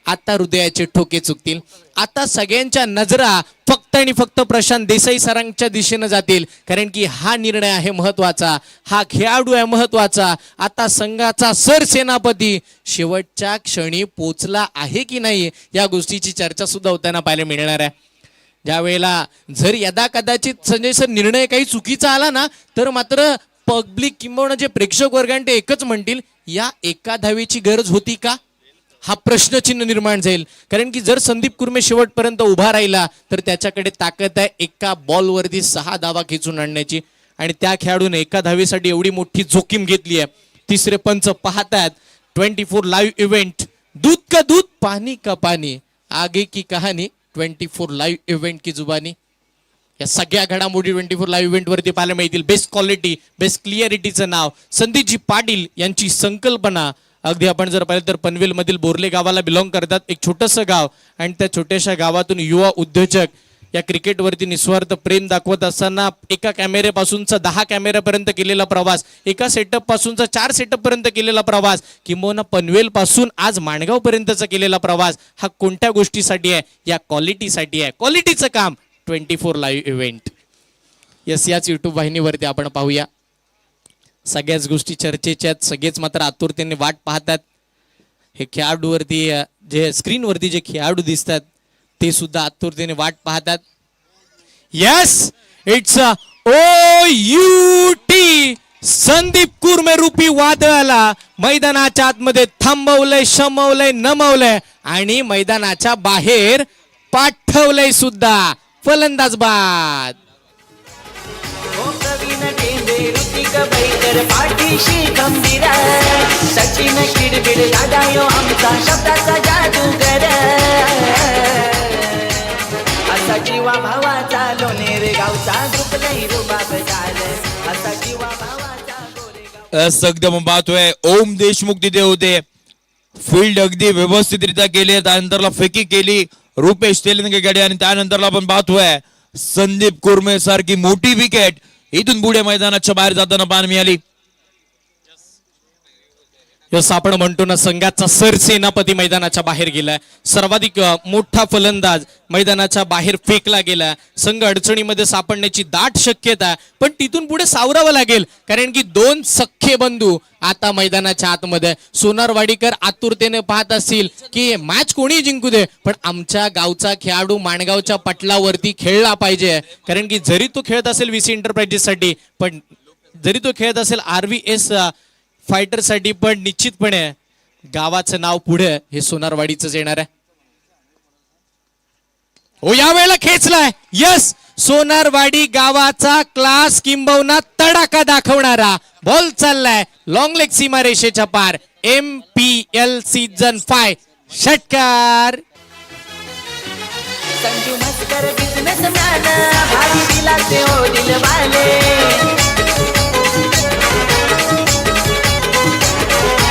आता हृदयाचे ठोके चुकतील. आता सगळ्यांच्या नजरा फक्त आणि फक्त प्रशांत देसाई सरांच्या दिशेनं जातील कारण की हा निर्णय आहे महत्वाचा, हा खेळाडू आहे महत्वाचा. आता संघाचा सरसेनापती शेवटच्या क्षणी पोचला आहे की नाही या गोष्टीची चर्चा सुद्धा होताना पाहायला मिळणार आहे. ज्या वेळेला जर यदा कदाचित संजय सर निर्णय काही चुकीचा आला ना तर मात्र पब्लिक किंवा जे प्रेक्षक वर्गांटे एकच म्हणतील या एका धावेची गरज होती का, हा प्रश्नचिन्ह निर्माण जाईल. कारण की जर संदीप कुरमे शेवटपर्यंत उभा राहिला तर त्याच्याकडे ताकद आहे एका बॉलवरती 6 धावा खेचून आणण्याची आणि त्या खेळाडूने एका धावेसाठी एवढी मोठी जोखीम घेतली आहे. तिसरे पंच पाहतात 24 लाईव्ह इव्हेंट. दूध का दूध पाणी का पाणी, आगे की कहाणी 24 लाईव्ह इव्हेंट की जुबानी. या सगळ्या घडामोडी 24 लाईव्ह इव्हेंट वरती पाहायला मिळतील. बेस्ट क्वालिटी बेस्ट क्लिअरिटीचं नाव संदीपजी पाटील यांची संकल्पना. अगदी आपण जर पाहिलं तर पनवेल मधील बोर्ले गावाला बिलॉंग करतात. एक छोटंसं गाव आणि त्या छोट्याशा गावातून युवा उद्योजक या क्रिकेटवरती निस्वार्थ प्रेम दाखवत असताना एका कॅमेऱ्यापासूनचा 10 कॅमेऱ्यापर्यंत केलेला प्रवास, एका सेटअप पासूनचा 4 सेटअप पर्यंत केलेला प्रवास, किंवा पनवेल पासून आज माणगाव पर्यंतचा केलेला प्रवास हा कोणत्या गोष्टीसाठी आहे? या क्वालिटीसाठी आहे. क्वालिटीचं काम 24 लाईव्ह इव्हेंट. याच युट्यूब वाहिनीवरती आपण पाहूया. सगळ्याच गोष्टी चर्चेच्या आहेत. सगळेच मात्र आतुरतेने वाट पाहतात. हे खेळाडूवरती जे स्क्रीनवरती जे खेळाडू दिसतात ते सुद्धा आतुरतेने वाट पाहतात. Yes it's OUT. संदीप कुरमे रूपी वादळाला मैदानाच्या आतमध्ये थांबवलंय, शमवलंय, नमवलंय आणि मैदानाच्या बाहेर पाठवलंय सुद्धा. फलंदाज बाद. हो प्रवीण टेंबे ऋतिक बैकर पाठीशी खंबीर सचिन किडबिड दादा यो आमचा शब्दाचा जादूगर असा जीवा भावाचा लोणेर गावचा दुखलंय रुबाब झालं असा जीवा भावाचा गोरेगाव. एकदम पाहतोय ओम देशमुख तिथे होते. फील्ड अगदी व्यवस्थितरित्या केली, त्यानंतरला फेकी केली रुपेश तेलंगेकडे आणि त्यानंतरला आपण पाहतोय संदीप कुरमे सारखी मोठी विकेट इथून पुढे मैदानाच्या बाहेर जाताना पाहायला मिळाली. जसं आपण म्हणतो ना संघाचा सरसेनापती मैदानाच्या बाहेर गेलाय. सर्वाधिक मोठा फलंदाज मैदानाच्या बाहेर फेकला गेला. संघ अडचणीमध्ये सापडण्याची दाट शक्यता, पण तिथून पुढे सावरावं लागेल कारण की 2 सख्खे बंधू आता मैदानाच्या आतमध्ये. सोनारवाडीकर आतुरतेने पाहत असतील की मॅच कोणी जिंकू दे पण आमच्या गावचा खेळाडू माणगावच्या पटलावरती खेळला पाहिजे. कारण की जरी तो खेळत असेल VC एंटरप्राइजेस साठी, पण जरी तो खेळत असेल RVS फायटर साठी, पण निश्चितपणे गावाचं नाव पुढे हे सोनारवाडीच येणार आहे. हो यावेळेला खेचलाय. यस सोनारवाडी गावाचा क्लास किंबहुना तडाखा दाखवणारा बॉल चाललाय लॉंग लेग सीमा रेषेच्या पार. MPL सीझन 5 षटकार. संजू मस्कर बिझनेसमॅन भारी दिलाचे ओ दिलवाले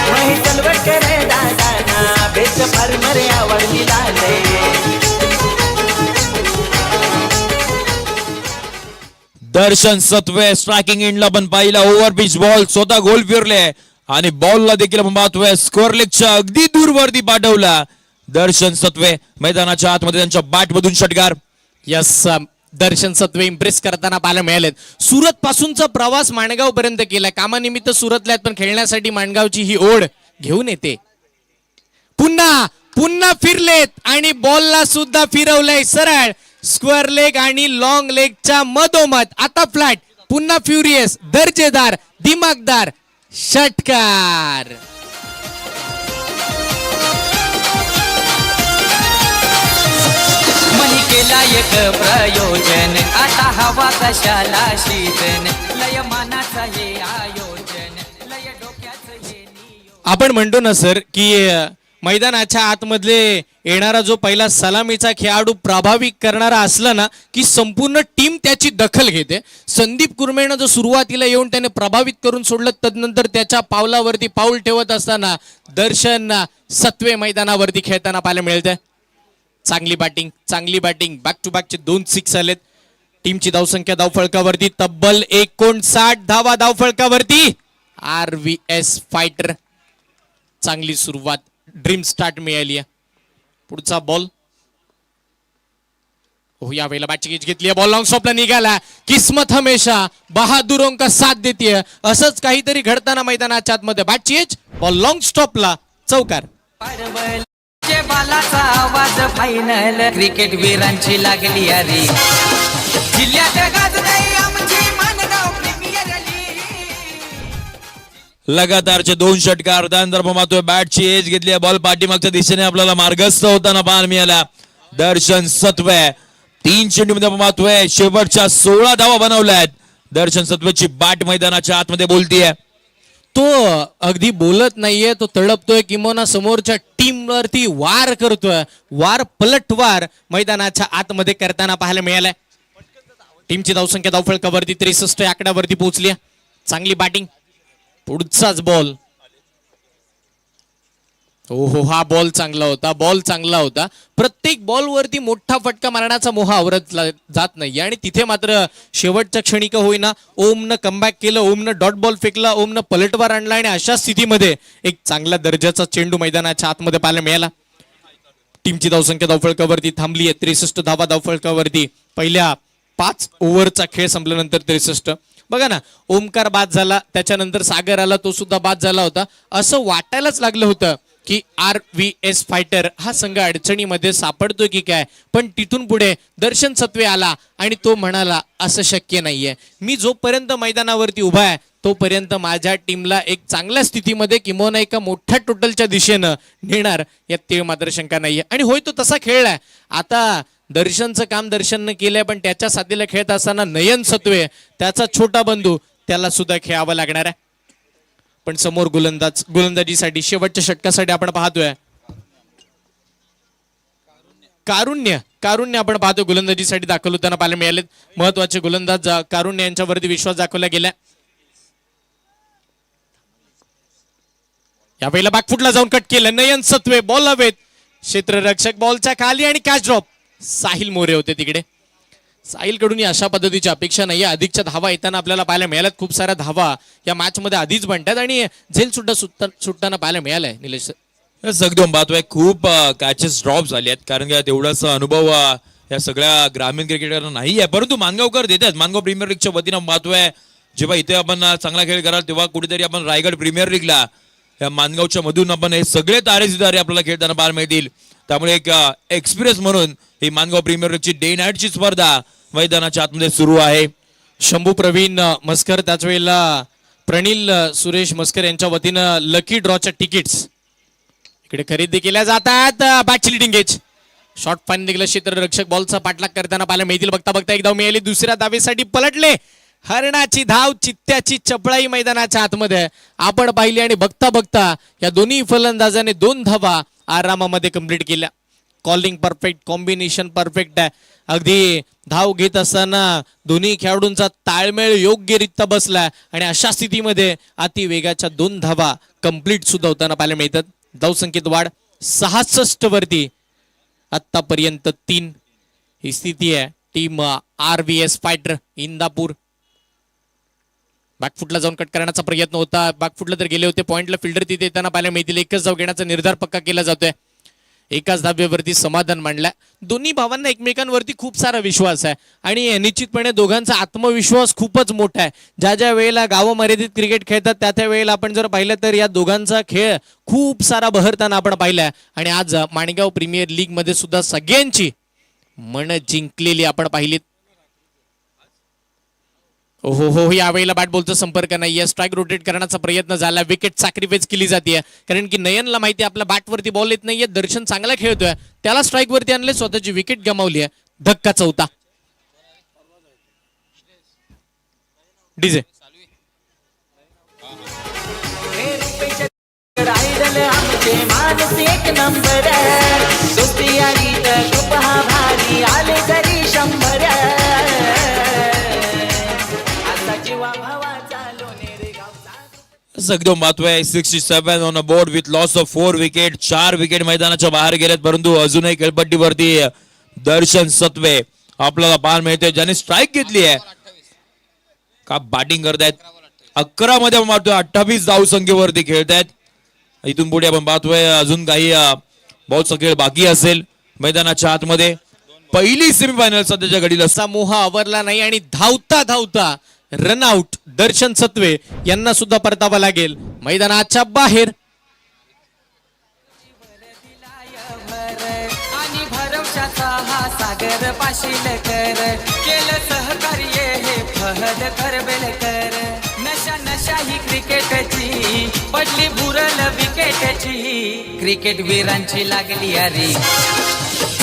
मही चलवटकर दादाना बेस्ट फार्मर आवडली लाले. दर्शन सत्वे स्ट्रायकिंग एंडला पण पाहिला. ओव्हर पिच बॉल स्वतः गोल फिरले आणि बॉलला देखील आपण पाहतोय स्कोअर लेगच्या अगदी दूरवरती पाठवला. दर्शन सत्वे मैदानाच्या आतमध्ये त्यांच्या बॅट मधून षटकार. यस दर्शन सत्वे इम्प्रेस करताना पाहायला मिळालेत. सुरत पासूनचा प्रवास माणगाव पर्यंत केलाय. कामानिमित्त सुरतल्यात पण खेळण्यासाठी माणगावची ही ओढ घेऊन येते. पुन्हा पुन्हा फिरलेत आणि बॉलला सुद्धा फिरवलंय सरळ. स्क्वेअर लेग आणि लॉंग लेगच्या मधोमध आता फ्लॅट. पुन्हा फ्युरियस दर्जेदार दिमागदार षटकार. मनी केला एक प्रयोजन आता हवा कशाला शीतन लय मानाचा हे आयोजन लय डोक्याचं हे नियोजन. आपण म्हणतो ना सर की मैदानाच्या आतमधले येणारा जो पहिला सलामीचा खेळाडू प्रभावित करणारा असला ना की संपूर्ण टीम त्याची दखल घेते. संदीप कुरमेनं जो सुरुवातीला येऊन त्याने प्रभावित करून सोडलं, तदनंतर त्याच्या पावलावरती पाऊल ठेवत असताना दर्शन सत्वे मैदानावरती खेळताना पाहायला मिळते. चांगली बॅटिंग बॅक टू बॅकचे 2 6 आलेत. टीमची धावसंख्या धावफळकावरती तब्बल 59 धावा धावफळकावरती. RVS फायटर चांगली सुरुवात, ड्रीम स्टार्ट मिळाली आहे. पुढचा बॉल हो, या वेळेला बॅटची कॅच घेतली आहे. बॉल लॉंग स्टॉपला निघाला. किस्मत हमेशा बहादुरों का साथ देते. असंच काहीतरी घडताना मैदानाच्या आतमध्ये बॅटची एज, बॉल लॉंग स्टॉपला, चौकार. बालाचा आवाज फायनल क्रिकेट वीरांची लागली अरे जिल्ह्यात गाजली आमची मानगाव प्रीमियर लीग. लगातारचे 2 षटकार, त्यानंतर मातोय बॅटची एज घेतली. बॉल पाठीमागच्या दिशेने आपल्याला मार्गस्थ होताना पाहायला मिळाला. दर्शन सत्वे 3 चेंडूमध्ये मातोय शेवटच्या 16 धावा बनवल्यात. दर्शन सत्वेची बॅट मैदानाच्या आतमध्ये बोलतीये. तो अगदी बोलत नाहीये, तो तडपतोय, किंवा समोरच्या टीम वरती वार करतोय. पलटवार मैदानाच्या आतमध्ये करताना पाहायला मिळालाय. टीमची धावसंख्या धावफळकावरती 63 या आकड्यावरती पोहोचली. चांगली बॅटिंग. पुढचाच बॉल. हो, हा बॉल चांगला होता. प्रत्येक बॉल वरती मोठा फटका मारण्याचा मोह आवरत जात नाही आणि तिथे मात्र शेवटच्या क्षणी का होईना ओमनं कमबॅक केलं. ओमनं डॉट बॉल फेकला, ओमनं पलटवार आणला आणि अशा स्थितीमध्ये एक चांगला दर्जाचा चेंडू मैदानाच्या आतमध्ये पाहायला मिळाला. टीमची धावसंख्या धावफळकावरती थांबली आहे 63 धावा धावफळकावरती. पहिल्या 5 ओव्हरचा खेळ संपल्यानंतर 63. बघा ना, ओमकार बाद झाला, त्याच्यानंतर सागर आला, तो सुद्धा बाद झाला होता. असं वाटायलाच लागलं होतं की RVS फायटर हा संघ अडचणीमध्ये सापडतोय की काय. पण तिथून पुढे दर्शन सत्वे आला आणि तो म्हणाला असं शक्य नाहीये. मी जोपर्यंत मैदानावरती उभा आहे तोपर्यंत माझ्या टीमला एक चांगल्या स्थितीमध्ये किंवा एका मोठ्या टोटलच्या दिशेनं नेणार, यात ते मात्र शंका नाहीये. आणि होय, तो तसा खेळलाय. आता दर्शनचं काम दर्शननं केलंय, पण त्याच्या साथीला खेळत असताना नयन सत्वे त्याचा छोटा बंधू, त्याला सुद्धा खेळावं लागणार आहे. पण समोर गोलंदाजीसाठी शेवटच्या षटकासाठी आपण पाहतोय कारुण्य आपण पाहतोय गोलंदाजीसाठी दाखल होताना पाहायला मिळालेत. महत्वाचे गोलंदाज कारुण्य यांच्यावरती विश्वास दाखवला गेला. यावेळेला बॅकफुटला जाऊन कट केलं. नयन सत्वे बॉल हवेत. क्षेत्ररक्षक बॉलच्या खाली आणि कॅच ड्रॉप. साहिल मोरे होते तिकडे. साहिल कडून अशा पद्धतीची अपेक्षा नाहीये. अधिकच्या धावा येताना आपल्याला पाहायला मिळाल्यात. खूप साऱ्या धावा या मॅच मध्ये आधीच बनतात आणि झेल सुद्धा सुटताना पाहायला मिळालाय. निलेश एकदम बातोय, खूप कॅचेस ड्रॉप झाले आहेत, कारण की तेवढाच अनुभव या सगळ्या ग्रामीण क्रिकेटरना नाही आहे. परंतु मानगावकर देतात. मानगाव प्रीमियर लीगच्या वतीनं बातोय, जेव्हा इथे आपण चांगला खेळ कराल तेव्हा कुठेतरी आपण रायगड प्रीमियर लीगला या मानगावच्या मधून आपण हे सगळे तारे सितारे आपल्याला खेळताना पाहायला मिळतील. त्यामुळे एक एक्सपिरियन्स म्हणून ही मानगाव प्रीमियर लीगची डे नाईटची स्पर्धा मैदानाच्या आतमध्ये सुरू आहे. शंभू प्रवीण मस्कर, त्याच वेळेला प्रणिल सुरेश मस्कर यांच्या वतीनं लकी ड्रॉच्या तिकीट्स इकडे खरेदी केल्या जातात. बॅटची लिडिंग एज, शॉर्ट फाईन दिलं. क्षेत्ररक्षक बॉलचा पाठलाग करताना पाहायला मिळतील. बघता एक धाव मिळाली. दुसऱ्या धावेसाठी पलटले. हरणाची धाव, चित्त्याची चपळाई मैदानाच्या आतमध्ये आपण पाहिली आणि बघता या दोन्ही फलंदाजाने 2 धावा आरामामध्ये कंप्लीट केल्या. कॉलिंग परफेक्ट, कॉम्बिनेशन परफेक्ट आहे. अगदी धाव घेत असताना दोन्ही खेळाडूंचा ताळमेळ योग्यरित्या बसला आणि अशा स्थितीमध्ये अति वेगाच्या 2 धावा कंप्लीट सुद्धा होताना पाहायला मिळतात. धावसंख्येत वाढ 66 वरती आतापर्यंत 3 ही स्थिती आहे. Team RVS fighter Indapur. बॅकफुटला जाऊन कट करण्याचा प्रयत्न होता. बॅकफुटला तर गेले होते. पॉइंटला फिल्डर तिथे येताना पाहायला मिळतील. एकच धाव घेण्याचा निर्धार पक्का केला जातोय. एकाच धाब्यावरती समाधान मांडलाय. दोन्ही भावांना एकमेकांवरती खूप सारा विश्वास आहे आणि निश्चितपणे दोघांचा आत्मविश्वास खूपच मोठा आहे. ज्या वेळेला गाव मर्यादित क्रिकेट खेळतात त्या वेळेला आपण जर पाहिलं तर या दोघांचा खेळ खूप सारा बहरताना आपण पाहिलाय आणि आज माणगाव प्रीमियर लीग मध्ये सुद्धा सगळ्यांची मन जिंकलेली आपण पाहिलीत. हो, यावेळेला बॅट बॉलचा संपर्क नाहीये. स्ट्राईक रोटेट करण्याचा प्रयत्न झाला. विकेट सॅक्रिफाईस केली जाते, कारण की नयनला माहिती आहे आपल्या बॅटवरती बॉल येत नाहीये. दर्शन चांगला खेळतोय, त्याला स्ट्राईक वरती आणले, स्वतःची विकेट गमावली आहे. धक्का 4. डीजे विठ्ठल आमचे माणूस एक नंबर दोस्ती आणि खूप हा भारी आले जरी 100 असा जीवा भावाचा लोणेरे गावचा एकदम महत्व आहे 67 on a board with loss of 4 wicket. 4 wicket मैदानाच्या बाहेर गेलेत, परंतु अजूनही खेळपट्टीवरती दर्शन सत्वे आपल्याला पाहायला मिळते, ज्याने स्ट्राईक घेतली आहे. का बॅटिंग करतायत. 11 मध्ये आपण पाहतोय 28 धाव संख्येवरती खेळतायत. इथून पुढे आपण पाहतोय अजून काही बहुत खेळ बाकी असेल मैदानाच्या आतमध्ये. पहिली सेमीफायनल सध्याच्या घडीला असा मोह आवरला नाही आणि धावता धावता रनआउट दर्शन सत्वे यांना सुद्धा परतावा लागेल मैदानाच्या बाहेर. आणि भरवशाचा हा सागर पाशील कर केलं सहकार्य हे फहद करबेल कर. नशा नशा ही क्रिकेटची पडली बुरल विकेटची क्रिकेट वीरांची लागली अरे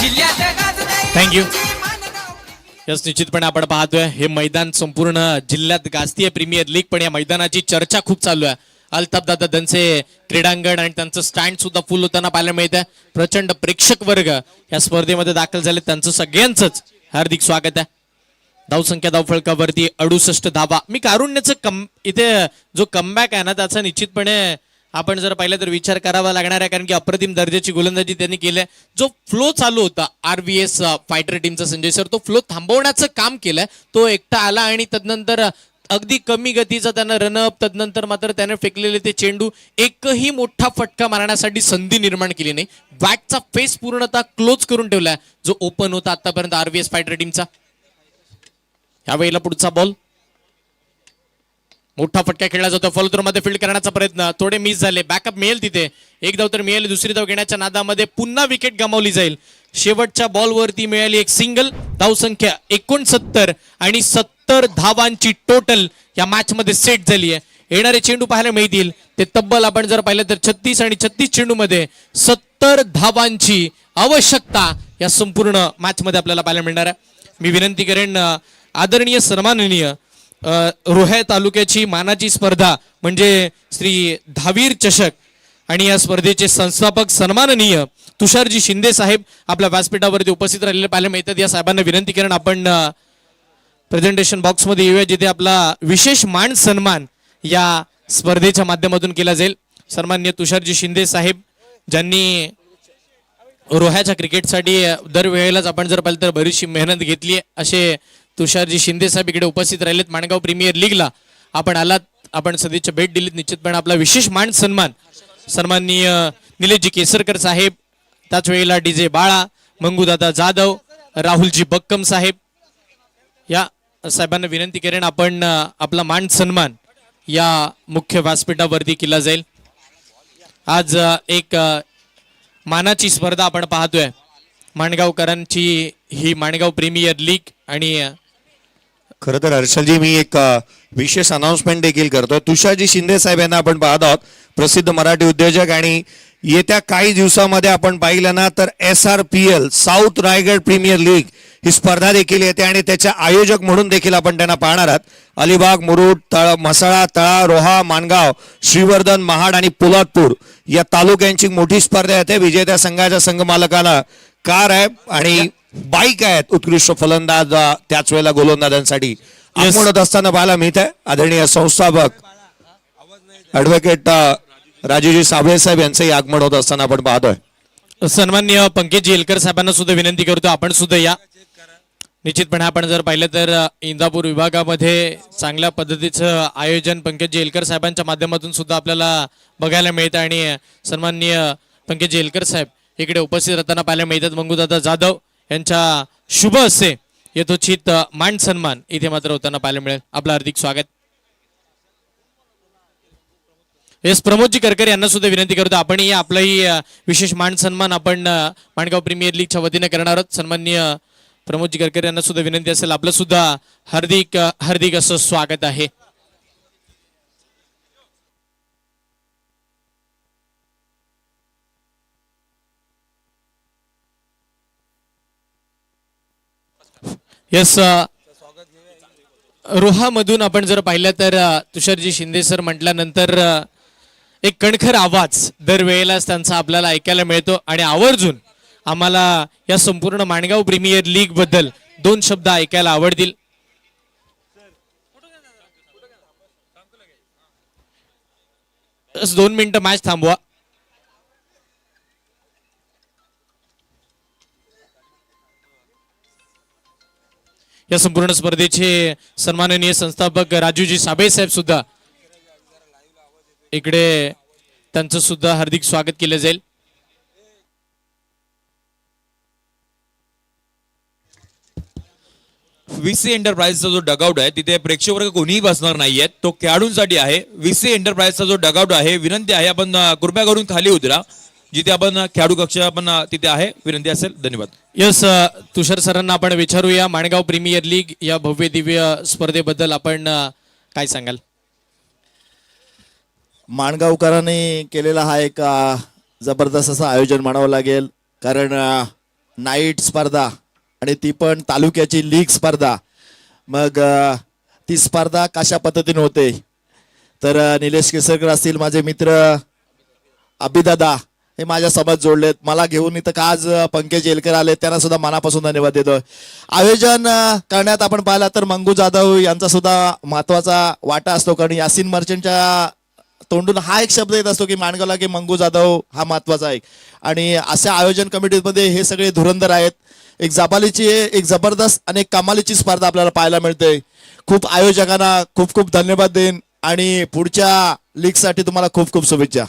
जिल्ह्यात गाजतंय थँक्यू. माणगाव. यस, निश्चितपणे आपण पाहतोय हे मैदान संपूर्ण जिल्ह्यात गाजतीय प्रीमियर लीग, पण या मैदानाची चर्चा खूप चालू आहे. अल्ताफ दादा दनसे क्रीडांगण आणि त्यांचं स्टँड सुद्धा फुल होताना पाहायला मिळत आहे. प्रचंड प्रेक्षक वर्ग या स्पर्धेमध्ये दाखल झाले, त्यांचं सगळ्यांचंच हार्दिक स्वागत आहे. धावसंख्या धावफळकावरती 68 धावा. मी कारुण्याचं इथे जो कमबॅक आहे ना त्याचा निश्चितपणे आपण जर पाहिलं तर विचार करावा लागणार आहे, कारण की अप्रतिम दर्जाची गोलंदाजी त्यांनी केली. जो फ्लो चालू होता RVS फायटर टीमचा संजय सर, तो फ्लो थांबवण्याचं काम केलंय. तो एकटा आला आणि तदनंतर अगदी कमी गतीचा त्यानं रनअप, तदनंतर मात्र त्याने फेकलेले ते चेंडू एकही मोठा फटका मारण्यासाठी संधी निर्माण केली नाही. बॅटचा फेस पूर्णतः क्लोज करून ठेवलाय जो ओपन होता आतापर्यंत RVS फायटर टीमचा. यावेळेला पुढचा बॉल मोठा फटका खेळला जातो. फॉलोथ्रोमध्ये फील्ड करण्याचा प्रयत्न थोडे मिस झाले. बॅकअप मिळेल तिथे, एक धाव तर मिळेल. दुसरी धाव घेण्याच्या नादामध्ये पुन्हा विकेट गमावली जाईल. शेवटच्या बॉलवरती मिळाली एक सिंगल. धावसंख्या 69 आणि 70 धावांची टोटल या मॅच मध्ये सेट झाली आहे. येणारे चेंडू पाहायला मिळतील ते तब्बल आपण जर पाहिलं तर 36 आणि 36 चेंडू मध्ये 70 धावांची आवश्यकता या संपूर्ण मॅच मध्ये आपल्याला पाहायला मिळणार आहे. मी विनंती करेन आदरणीय सन्माननीय रोहा तालुक्याची मानाची स्पर्धा म्हणजे श्री धावीर चषक आणि या स्पर्धेचे संस्थापक सन्माननीय तुषारजी शिंदे साहेब आपल्या व्यासपीठावरती उपस्थित राहिलेले पाहायला मिळतात. या साहेबांना विनंती करेन आपण प्रेझेंटेशन बॉक्स मध्ये येऊया, जिथे आपला विशेष मान सन्मान या स्पर्धेच्या माध्यमातून केला जाईल. सन्माननीय तुषारजी शिंदे साहेब ज्यांनी रोह्याच्या क्रिकेटसाठी दरवेळेलाच आपण जर पाहिलं तर बरीचशी मेहनत घेतली आहे, असे तुषारजी शिंदे साहेब इकडे उपस्थित राहिलेत. माणगाव प्रीमियर लीगला आपण आलात, आपण सदिच्छा भेट दिलीत. निश्चितपणे आपला विशेष मान सन्मान सन्माननीय निलेशजी केसरकर साहेब, त्याच वेळेला DJ बाळा, मंगूदादा जाधव, राहुलजी बक्कम साहेब, या साहेबांना विनंती करेन आपण आपला मान सन्मान या मुख्य व्यासपीठावरती केला जाईल. आज एक मानाची स्पर्धा आपण पाहतोय. माणगावकरांची ही माणगाव प्रीमियर लीग आणि खरं तर हर्षलजी मी एक विशेष अनाउन्समेंट देखील करतोय. तुषारजी शिंदे साहेब यांना आपण पाहत आहोत, प्रसिद्ध मराठी उद्योजक, आणि येत्या काही दिवसामध्ये आपण पाहिलं ना तर SRPL south Raigad premier league ही स्पर्धा देखील येते आणि त्याच्या आयोजक म्हणून देखील आपण त्यांना पाहणार आहात. अलिबाग, मुरुड, म्हसळा, तळा, रोहा, माणगाव, श्रीवर्धन, महाड आणि पोलादपूर या तालुक्यांची मोठी स्पर्धा येते. विजेत्या संघाच्या संघमालकाला कार आहे आणि बाईक आहेत. उत्कृष्ट फलंदाज त्याच वेळेला गोलंदाजांसाठी आगमन असताना पाहायला मिळत आहे. आदरणीय संस्थापक ऍडव्होकेट राजूजी साबळे साहेब यांचंही आगमन होत असताना आपण पाहतोय. सन्माननीय पंकज येलकर साहेबांना सुद्धा विनंती करतो आपण सुद्धा या. निश्चितपणे आपण जर पाहिलं तर इंदापूर विभागामध्ये चांगल्या पद्धतीचं आयोजन पंकज येलकर साहेबांच्या माध्यमातून सुद्धा आपल्याला बघायला मिळतं आणि सन्माननीय पंकज येलकर साहेब इकडे उपस्थित राहताना पाहायला मिळतात. मंगूदादा जाधव यांच्या शुभ हस्ते यथोचित मान सन्मान इथे मात्र होताना पाहायला मिळेल. आपलं हार्दिक स्वागत. एस प्रमोदजी करकर यांना सुद्धा विनंती करतो आपणही आपलाही विशेष मान सन्मान आपण माणगाव प्रीमियर लीगच्या वतीने करणार आहोत. सन्माननीय प्रमोदजी करकर यांना सुद्धा विनंती असेल, आपलं सुद्धा हार्दिक हार्दिक असं स्वागत आहे. यस, रोहा मधून आपण जर पाहिलं तर तुषारजी शिंदे सर म्हटल्यानंतर एक कणखर आवाज दरवेळेलाच त्यांचा आपल्याला ऐकायला मिळतो आणि आवर्जून आम्हाला या संपूर्ण माणगाव प्रीमियर लीग बद्दल 2 शब्द ऐकायला आवडतील. बस 2 मिनिटं मॅच थांबवा. या संपूर्ण स्पर्धेचे सन्माननीय संस्थापक राजूजी साबळे साहेब सुद्धा इकडे, त्यांचं सुद्धा हार्दिक स्वागत केलं जाईल. VC एंटरप्राइजचा जो डगआउट आहे तिथे प्रेक्षक वर्ग कोणीही बसणार नाहीयेत, तो खेळाडूंसाठी आहे. VC एंटरप्राइजचा जो डगआउट आहे, विनंती आहे आपण कृपया करून खाली उतरा, जिथे आपण खेळाडू कक्ष आपण तिथे आहे, विनंती असेल. धन्यवाद. यस, तुषार सरांना आपण विचारूया माणगाव प्रीमियर लीग या भव्य दिव्य स्पर्धेबद्दल आपण काय सांगाल? माणगावकरांनी केलेला हा एक जबरदस्त असं आयोजन मानावं लागेल, कारण नाईट स्पर्धा आणि ती पण तालुक्याची लीग स्पर्धा. मग ती स्पर्धा कशा पद्धतीने होते तर निलेश केसरकर असतील, माझे मित्र अभिदादा हे माझ्या सोबत जोडलेत. मला घेऊन इथं का आज पंकज येलकर आले, त्यांना सुद्धा मनापासून धन्यवाद देतो. आयोजन करण्यात आपण पाहिलं तर मंगू जाधव यांचा सुद्धा महत्वाचा वाटा असतो, कारण यासिन मर्चंटच्या तोंडून हा एक शब्द येत असतो की माणगावला की मंगू जाधव हा महत्वाचा आहे. आणि अशा आयोजन कमिटीमध्ये हे सगळे धुरंधर आहेत. एक जबालीची, एक जबरदस्त आणि एक कमालीची स्पर्धा आपल्याला पाहायला मिळते. खूप आयोजकांना खूप खूप धन्यवाद देईन आणि पुढच्या लीगसाठी तुम्हाला खूप खूप शुभेच्छा.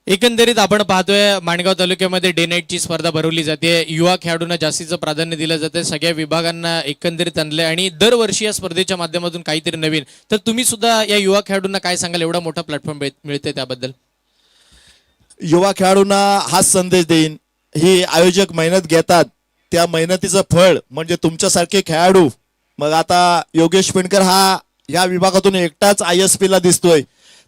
एकंदरीत आपण पाहतोय माणगाव तालुक्यामध्ये डे नाईटची स्पर्धा भरवली जाते. युवा खेळाडूंना जास्तीचं प्राधान्य दिलं जाते. सगळ्या विभागांना एकंदरीत आणलंय आणि दरवर्षी या स्पर्धेच्या माध्यमातून काहीतरी नवीन. तर तुम्ही सुद्धा या युवा खेळाडूंना काय सांगाल, एवढा मोठा प्लॅटफॉर्म मिळते त्याबद्दल? युवा खेळाडूंना हाच संदेश देईन, ही आयोजक मेहनत घेतात, त्या मेहनतीचं फळ म्हणजे तुमच्यासारखे खेळाडू. मग आता योगेश पिणकर हा या विभागातून एकटाच ISP ला दिसतोय,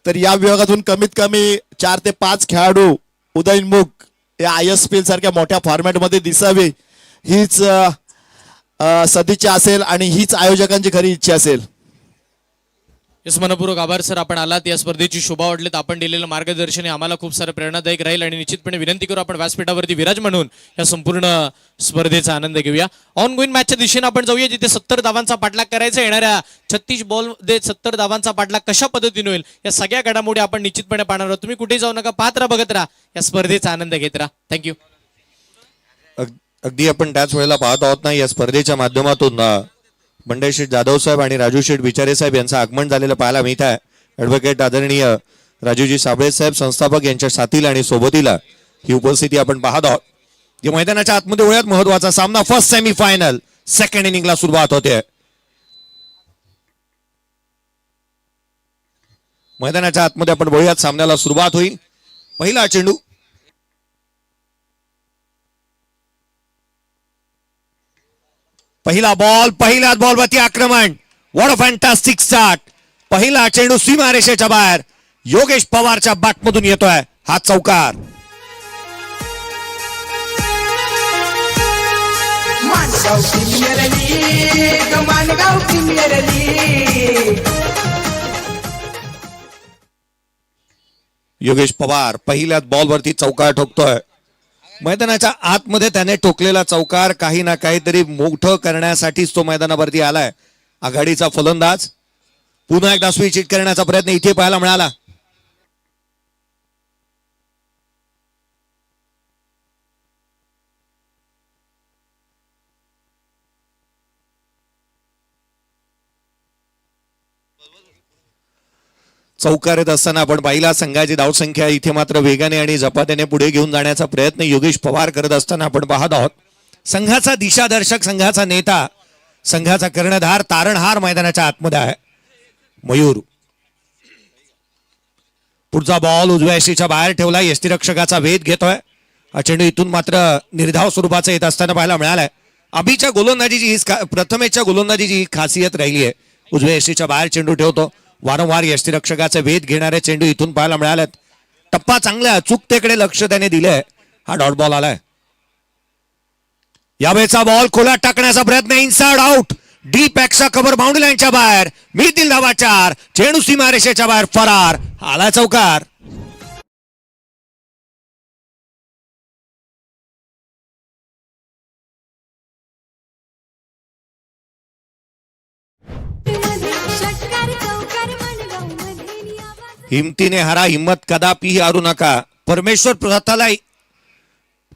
तर या विभागातून कमीत कमी 4 ते 5 खेळाडू उदयनमुख या ISP सारख्या मोठ्या फॉर्मॅटमध्ये दिसावे, हीच सदिच्छा असेल आणि हीच आयोजकांची खरी इच्छा असेल. यस, मनपूर्वक आभार सर, आपण आलात. या स्पर्धेची शोभा वाढलेत. आपण दिलेलं मार्गदर्शन हे आम्हाला खूप सारं प्रेरणादायक राहील आणि निश्चितपणे विनंती करू आपण व्यासपीठावरती विराज म्हणून या संपूर्ण स्पर्धेचा आनंद घेऊया. ऑन गोईंग मॅचच्या दिशेने आपण जाऊया, जिथे 70 धावांचा पाठलाग करायचा. येणाऱ्या 36 बॉलमध्ये 70 धावांचा पाठलाग कशा पद्धतीने होईल या सगळ्या घडामोडी आपण निश्चितपणे पाहणार आहोत. तुम्ही कुठेही जाऊ नका, पाहत राहा, बघत राहा, या स्पर्धेचा आनंद घेत राहा. थँक्यू. अगदी आपण त्याच वेळेला पाहत आहोत ना, या स्पर्धेच्या माध्यमातून बंडेशेठ जाधव साहेब आणि राजू शेठ विचारे साहेब यांचं आगमन झालेलं पाहायला मिळत आहे. ॲडव्होकेट आदरणीय राजूजी साबळे साहेब संस्थापक यांच्या साथीला आणि सोबतीला ही उपस्थिती आपण पाहत आहोत. या मैदानाच्या आतमध्ये वळूयात. महत्वाचा सामना, फर्स्ट सेमीफायनल, सेकंड इनिंगला सुरुवात होते. मैदानाच्या आतमध्ये आपण वळूयात, सामन्याला सुरुवात होईल. पहिला चेंडू, पहिला बॉल, पहिल्याच बॉलवरती आक्रमण. What a fantastic start. पहिला चेंडू सीमारेषेच्या बाहेर योगेश पवारच्या बॅटमधून येतोय, हा चौकार. Mangaon premier league, Mangaon premier league. Yogesh Pawar पहिल्याच बॉलवरती चौकार ठोकतोय. मैदानाच्या आतमध्ये त्याने ठोकलेला चौकार काही ना काहीतरी मोठं करण्यासाठीच तो मैदानावरती आलाय. आघाडीचा फलंदाज पुन्हा एकदा स्विच हिट करण्याचा प्रयत्न इथे पाहायला मिळाला. चौकार येत असताना आपण पाहिला संघाची धावसंख्या इथे मात्र वेगाने आणि झपाट्याने पुढे घेऊन जाण्याचा प्रयत्न योगेश पवार करत असताना आपण पाहत आहोत. संघाचा दिशादर्शक, संघाचा नेता, संघाचा कर्णधार, तारणहार मैदानाच्या आतमध्ये आहे. मयूर पुढचा बॉल उजव्या यष्टीच्या बाहेर ठेवला, यष्टीरक्षकाचा वेध घेतोय. हा चेंडू इथून मात्र निर्धाव स्वरूपाचा येत असताना पाहायला मिळालाय. अभिच्या गोलंदाजीची ही प्रथमेशच्या गोलंदाजीची ही खासियत राहिली आहे. उजव्या यष्टीच्या बाहेर चेंडू ठेवतो, वारंवार यष्टीरक्षकाचे वेध घेणारे चेंडू इथून पाहायला मिळालेत. टप्पा चांगल्या अचूकतेकडे लक्ष त्याने दिलंय. हा डॉट बॉल आलाय. यावेळेचा बॉल खोलात टाकण्याचा प्रयत्न, इनसाइड आउट. डीप पॅकचा कव्हर बाउंड्री लाईनच्या बाहेर, मिळतील धावा 4, चेंडू सीमारेषेच्या बाहेर फरार, आला चौकार. हिमतीने हारा, हिम्मत कदापिही हारू नका.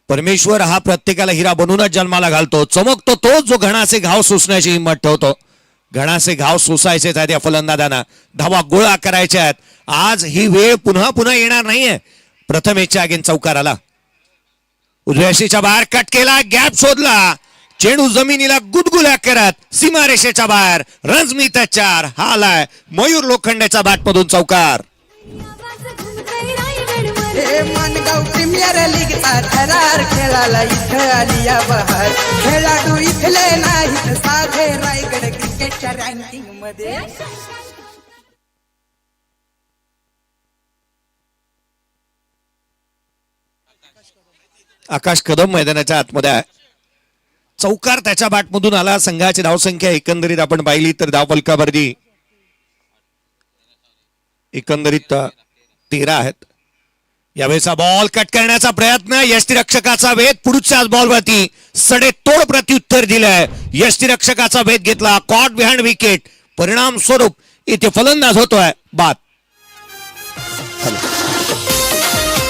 परमेश्वर हा प्रत्येकाला हिरा बनवूनच जन्माला घालतो. चमकतो तो जो घणाचे घाव सोसण्याची हिंमत ठेवतो. घणाचे घाव सोसायचे आहेत या फलंदाजांना, धावा गोळा करायच्या आहेत. आज ही वेळ पुन्हा पुन्हा येणार नाहीये. प्रथमेशच्या अगेन चौकार आला, उजव्याशीच्या बाहेर कट केला, गॅप शोधला, चेंडू जमिनीला गुदगुल्या करत सीमारेषेच्या बाहेर, रन्स मिळतात 4. हा आलाय मयूर लोखंडेचा बॅट मधून चौकार. हे मानगाव प्रीमियर लीगचा थरार खेळाला इथं आली या बहार. खेळाडू इथले नाहीत साधे, रायगड क्रिकेटच्या रँकिंग मध्ये. आकाश कदम मैदानाच्या आतमध्ये आहे. चौकार त्याच्या बॅटमधून आला. संघाची धावसंख्या एकंदरीत आपण पाहिली तर धावफलकावरती एकंदरीत 13 आहेत. यावेळेचा बॉल कट करण्याचा प्रयत्न, यष्टीरक्षकाचा वेध, पुढच्याच बॉलवरती सडेतोड प्रत्युत्तर दिलंय. यष्टीरक्षकाचा वेध घेतला, कॉट बिहाइंड विकेट. परिणाम स्वरूप इथे फलंदाज होतोय बाद.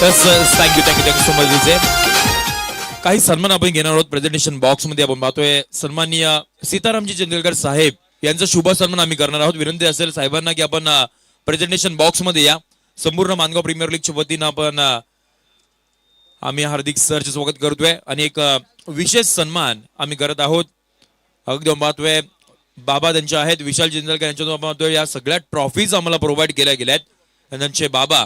थँक्यू सो मच विजय. काही सन्मान आपण घेणार आहोत प्रेझेंटेशन बॉक्स मध्ये. आपण पाहतोय सन्माननीय सीतारामजी चंद्रकर साहेब यांचा शुभ सन्मान आम्ही करणार आहोत. विनंती असेल साहेबांना की आपण प्रेझेंटेशन बॉक्स मध्ये या. संपूर्ण मानगाव प्रीमियर लीगच्या वतीनं आपण आम्ही हार्दिक सरचे स्वागत करतोय आणि एक विशेष सन्मान आम्ही करत आहोत. अगदी पाहतोय बाबा त्यांचे आहेत विशाल जिंदलकर यांच्यातून आपण पाहतोय या सगळ्या ट्रॉफीज आम्हाला प्रोव्हाइड केल्या गेल्यात. त्यांचे बाबा,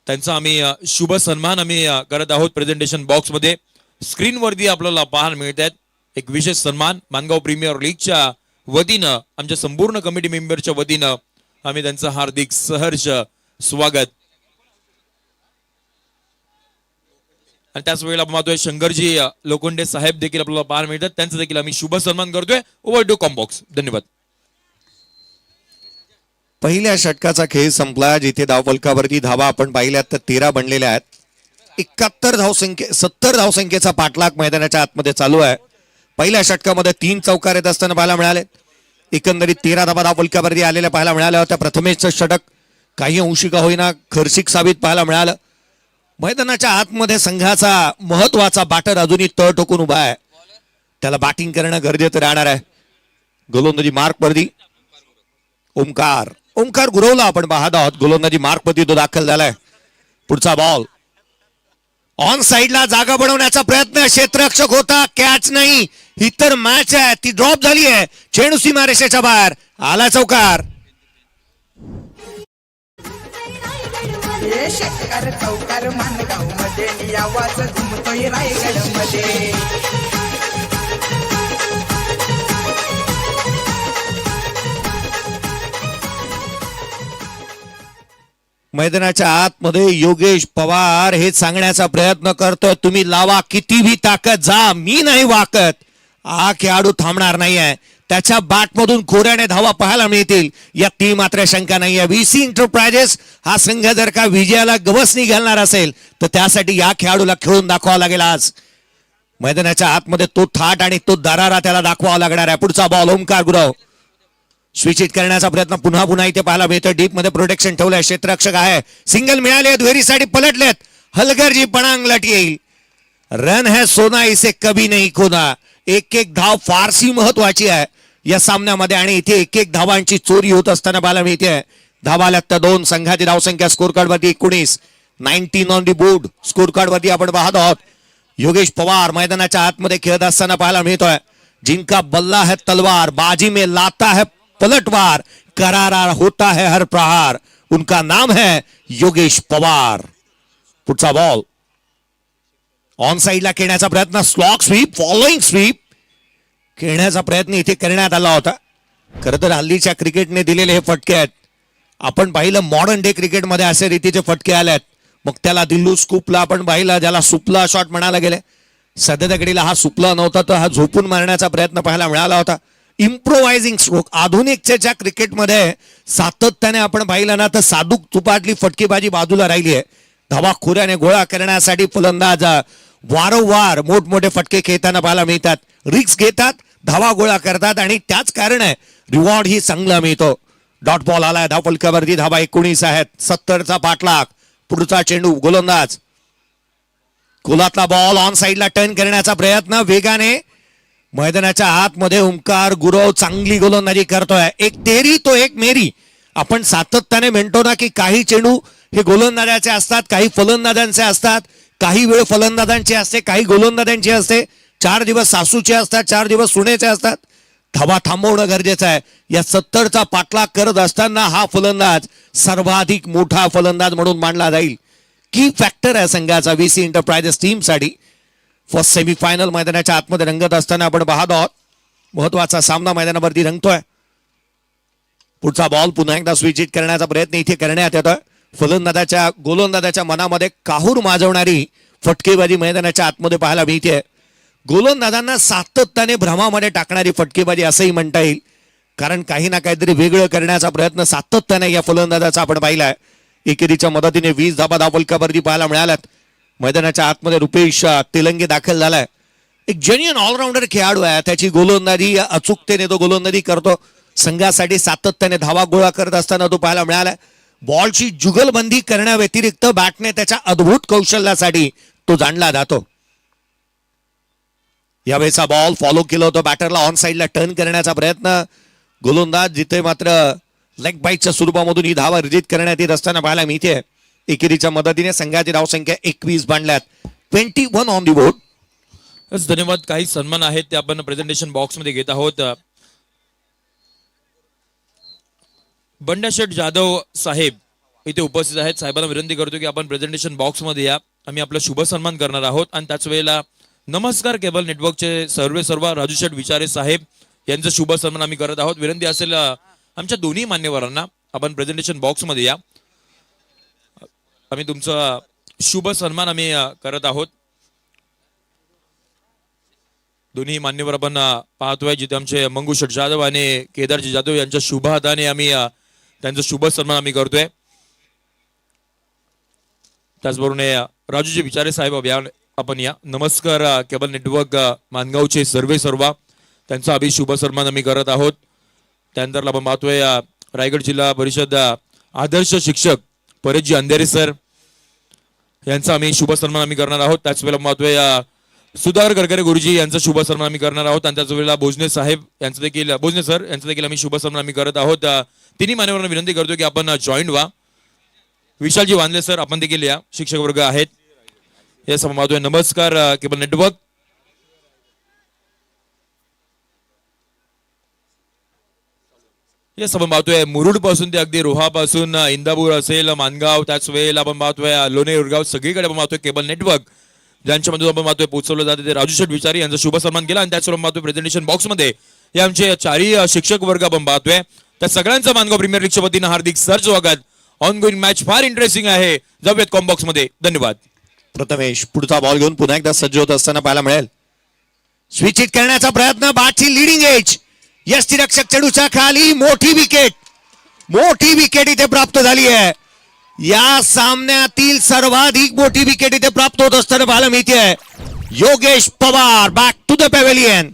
त्यांचा आम्ही शुभ सन्मान आम्ही करत आहोत प्रेझेंटेशन बॉक्स मध्ये. स्क्रीनवरती आपल्याला पाहायला मिळत आहेत एक विशेष सन्मान मानगाव प्रीमियर लीगच्या वतीनं, आमच्या संपूर्ण कमिटी मेंबरच्या वतीनं आम्ही त्यांचं हार्दिक सहर्ष स्वागत. आणि त्याच वेळेला आपण पाहतोय शंकरजी लोखंडे साहेब देखील आपल्याला पाहायला मिळतात. त्यांचा देखील आम्ही शुभ सन्मान करतोय. Over to combox. धन्यवाद. पहिल्या षटकाचा खेळ संपला, जिथे धावफलकावरती धावा आपण पाहिल्यात तर 13 बनलेल्या आहेत. 70 धावसंख्येचा पाठलाग मैदानाच्या आतमध्ये चालू आहे. पहिल्या षटकामध्ये 3 चौकार येत असताना पाहायला मिळाले. एकंदरीत 13 धावा धावफलकावरती आलेल्या पाहायला मिळाल्या होत्या. प्रथमेशचं षटक काही अंशी का होईना खर्चिक साबित पाहायला मिळालं. मैदानाच्या आतमध्ये संघाचा महत्वाचा बॅटर अजूनही तळ टोकून उभा आहे. त्याला बॅटिंग करणं गरजेचं राहणार आहे. गोलंदाजी मार्कवरती ओमकार गुरवला आपण पाहत आहोत. गोलंदाजी मार्कवरती तो दाखल झालाय. पुढचा बॉल ऑन साइडला जागा बनवण्याचा प्रयत्न, क्षेत्ररक्षक होता, कॅच नाही. ही तर मॅच आहे, ती ड्रॉप झाली आहे. चेंडू सीमारेषेच्या बाहेर, आला चौकार. हे षटकार चौकार मानगाव मध्ये, आवाज घुमतोय रायगड मध्ये. मैदानाच्या आतमध्ये योगेश पवार हे सांगण्याचा प्रयत्न करतोय, तुम्ही लावा किती भी ताकद, जा मी नाही वाकत. हा खेळाडू थांबणार नाहीये. त्याच्या बॅटमधून खोऱ्याने धावा पाहायला मिळतील यात मात्र शंका नाहीये. VC एंटरप्राइजेस हा संघ जर का विजयाला गवसणी घालणार असेल तर त्यासाठी या खेळाडूला खेळून दाखवावा लागेल. आज मैदानाच्या आतमध्ये तो थाट आणि तो दरारा त्याला दाखवावा लागणार आहे. पुढचा ball Omkar Gurav switch hit करण्याचा प्रयत्न पुन्हा इथे पाहायला मिळतोय. डीप मध्ये प्रोटेक्शन ठेवलंय, क्षेत्ररक्षक आहे. सिंगल मिळाले, दुहेरीसाठी पलटलेत. हलगर्जी पणांग लट येईल. रन है सोना इसे कभी नहीं खोना. एक धाव फारशी महत्वाची आहे या सामन्यामध्ये आणि इथे एक धावांची चोरी होत असताना पाहायला मिळते. धावाला तर 2, संघाची धावसंख्या स्कोर कार्ड वरती 19, 19 on the board. Score card वरती आपण पाहत आहोत. योगेश पवार मैदानाच्या आतमध्ये खेळत असताना पाहायला मिळतोय. जिनका बल्ला है तलवार, बाजी में लाता है पलटवार, करारा होता है हर प्रहार, उनका नाम है योगेश पवार. पुढचा बॉल ऑन साइडला खेळण्याचा प्रयत्न, स्लॉक स्वीप, फॉलोइंग स्वीप खेळण्याचा प्रयत्न इथे करण्यात आला होता. खरं तर हल्लीच्या क्रिकेटने दिलेले हे फटके आहेत. आपण पाहिलं मॉडर्न डे क्रिकेटमध्ये असे रीतीचे फटके आलेत. मग त्याला दिल्लू स्कूपला आपण पाहिलं, ज्याला सुपला शॉट म्हणायला गेले. सध्या घडीला हा सुपला नव्हता तर हा झोपून मारण्याचा प्रयत्न पाहायला मिळाला होता. इम्प्रोव्हायझिंग स्ट्रोक. आधुनिकतेच्या क्रिकेटमध्ये सातत्याने आपण पाहिलं ना तर साधूक तुपातली फटकेबाजी बाजूला राहिली आहे. धावा खोऱ्याने गोळा करण्यासाठी फलंदाज वारंवार मोठमोठे फटके खेळताना पाहायला मिळतात. रिक्स घेतात, धावा गोळा करतात आणि त्याच कारण आहे रिवॉर्ड ही चांगला मिळतो. डॉट बॉल आलाय, धावफलकावरती धावा 19 आहेत. 70चा पाठलाग. पुढचा चेंडू गोलंदाज गोलातला बॉल ऑन साइडला टर्न करण्याचा प्रयत्न वेगाने मैदानाच्या आतमध्ये ओंकार गुरव चांगली गोलंदाजी करतोय. एक तेरी तो एक मेरी. आपण सातत्याने म्हणतो ना की काही चेंडू हे गोलंदाजाचे असतात, काही फलंदाजांचे असतात, काही वेळ फलंदाजांची असते, काही गोलंदाजांची असते. 4 दिवस सासूचे असतात, 4 दिवस सुनेचे असतात. धावा थांबवणं गरजेचं आहे. या 70चा पाठलाग करत असताना हा फलंदाज सर्वाधिक मोठा फलंदाज म्हणून मानला जाईल. की फॅक्टर आहे संघाचा VC एंटरप्राइजेस टीमसाठी. फर्स्ट सेमीफायनल मैदानाच्या आतमध्ये रंगत असताना आपण पाहत आहोत. महत्वाचा सामना मैदानावरती रंगतोय. पुढचा बॉल पुन्हा एकदा स्विच हिट करण्याचा प्रयत्न इथे करण्यात येतोय. फलंदाजाच्या गोलंदाजाच्या मनामध्ये काहूर माजवणारी फटकेबाजी मैदानाच्या आतमध्ये पाहायला मिळते. गोलंदाजांना सातत्याने भ्रमामध्ये टाकणारी फटकेबाजी असंही म्हणता येईल. कारण काही ना काहीतरी वेगळं करण्याचा प्रयत्न सातत्याने या फलंदाजाचा आपण पाहिलाय. एकेरीच्या मदतीने 20 धाबा धावफलकावरती पाहायला मिळाल्यात. मैदानाच्या आतमध्ये रुपेश तेलंगे दाखल झालाय. एक जेन्युइन ऑलराऊंडर खेळाडू आहे. त्याची गोलंदाजी अचूकतेने तो गोलंदाजी करतो. संघासाठी सातत्याने धावा गोळा करत असताना तो पाहायला मिळालाय. बॉलची जुगलबंदी करण्याव्यतिरिक्त बॅटने त्याच्या अद्भुत कौशल्यासाठी तो जाणला जातो. यावेळेचा बॉल फॉलो केला होता बॅटरला ऑन साइडला टर्न करण्याचा प्रयत्न. गोलंदाज जिथे मात्र लेग बाईटच्या स्वरूपामधून ही धावा अर्जित करण्यात येत असताना पाहायला मिळते. एकेरीच्या मदतीने संघाची धावसंख्या 21 बांधल्यात. 21 ऑन दी बोर्ड. धन्यवाद. काही सन्मान आहेत ते आपण प्रेझेंटेशन बॉक्स मध्ये घेत आहोत. बंडा शेठ जाधव साहेब इथे उपस्थित आहेत. साहेबांना विनंती करतो की आपण प्रेझेंटेशन बॉक्स मध्ये या. आम्ही आपला शुभ सन्मान करणार आहोत. आणि त्याच वेळेला नमस्कार केबल नेटवर्कचे सर्व राजू शेठ विचारे साहेब यांचा शुभ सन्मान आम्ही करत आहोत. विनंती असेल आमच्या दोन्ही मान्यवरांना आपण प्रेझेंटेशन बॉक्स मध्ये या. आम्ही तुमचा शुभ सन्मान आम्ही करत आहोत. दोन्ही मान्यवर आपण पाहतोय जिथे आमचे मंगू शेठ जाधव आणि केदारजी जाधव यांच्या शुभ हाताने आम्ही त्यांचा शुभ सन्मान आम्ही करतोय. त्याचबरोबर राजूजी विचारे साहेब आपण या. नमस्कार केबल नेटवर्क मानगावचे सर्व त्यांचा आम्ही शुभ सन्मान आम्ही करत आहोत. त्यानंतर आपण पाहतोय रायगड जिल्हा परिषद आदर्श शिक्षक परेशजी अंधेरे सर यांचा आम्ही शुभ सन्मान आम्ही करणार आहोत. त्याच वेळेला पाहतोय सुधाकर गडकरी गुरुजी यांचा शुभ सन्मान आम्ही करणार आहोत. आणि त्याच वेळेला भोजने साहेब यांचं देखील भोजने सर यांचं देखील आम्ही शुभ सन्मान आम्ही करत आहोत. तिन्ही मान्यवरांना विनंती करतो की आपण जॉईंट व्हा. विशालजी वानले सर आपण देखील या. शिक्षक वर्ग आहेत. हे आपण पाहतोय नमस्कार केबल नेटवर्क. हे आपण पाहतोय मुरुड पासून ते अगदी रोहापासून इंदापूर असेल मानगाव त्याच वेळेला आपण पाहतोय लोणे उरगाव सगळीकडे आपण पाहतोय केबल नेटवर्क ज्यांच्यामध्ये आपण पाहतोय पोहोचवलं जाते ते राजू शेठ विचारी यांचा शुभ सन्मान केला. आणि त्याचबरोबर पाहतोय प्रेझेंटेशन बॉक्स मध्ये हे आमचे 4ही शिक्षक वर्ग आपण पाहतोय. त्या सगळ्यांचं मानगाव प्रीमियर लीगच्या वतीनं हार्दिक सर स्वागत. ऑन गोईंग मॅच फार इंटरेस्टिंग आहे. जाऊयात कॉम्बॉक्स मध्ये. धन्यवाद. प्रथमेश पुढचा बॉल घेऊन पुन्हा एकदा सज्ज होत असताना पाहायला मिळेल. स्विच हिट करण्याचा प्रयत्न. बॅटची लिडिंग एज. यष्टीरक्षक चेंडूच्या खाली मोठी विकेट इथे प्राप्त झाली आहे. या सामन्यातील सर्वाधिक मोठी विकेट इथे प्राप्त होत असताना पाहायला मिळते. Yogesh Pawar back to the pavilion.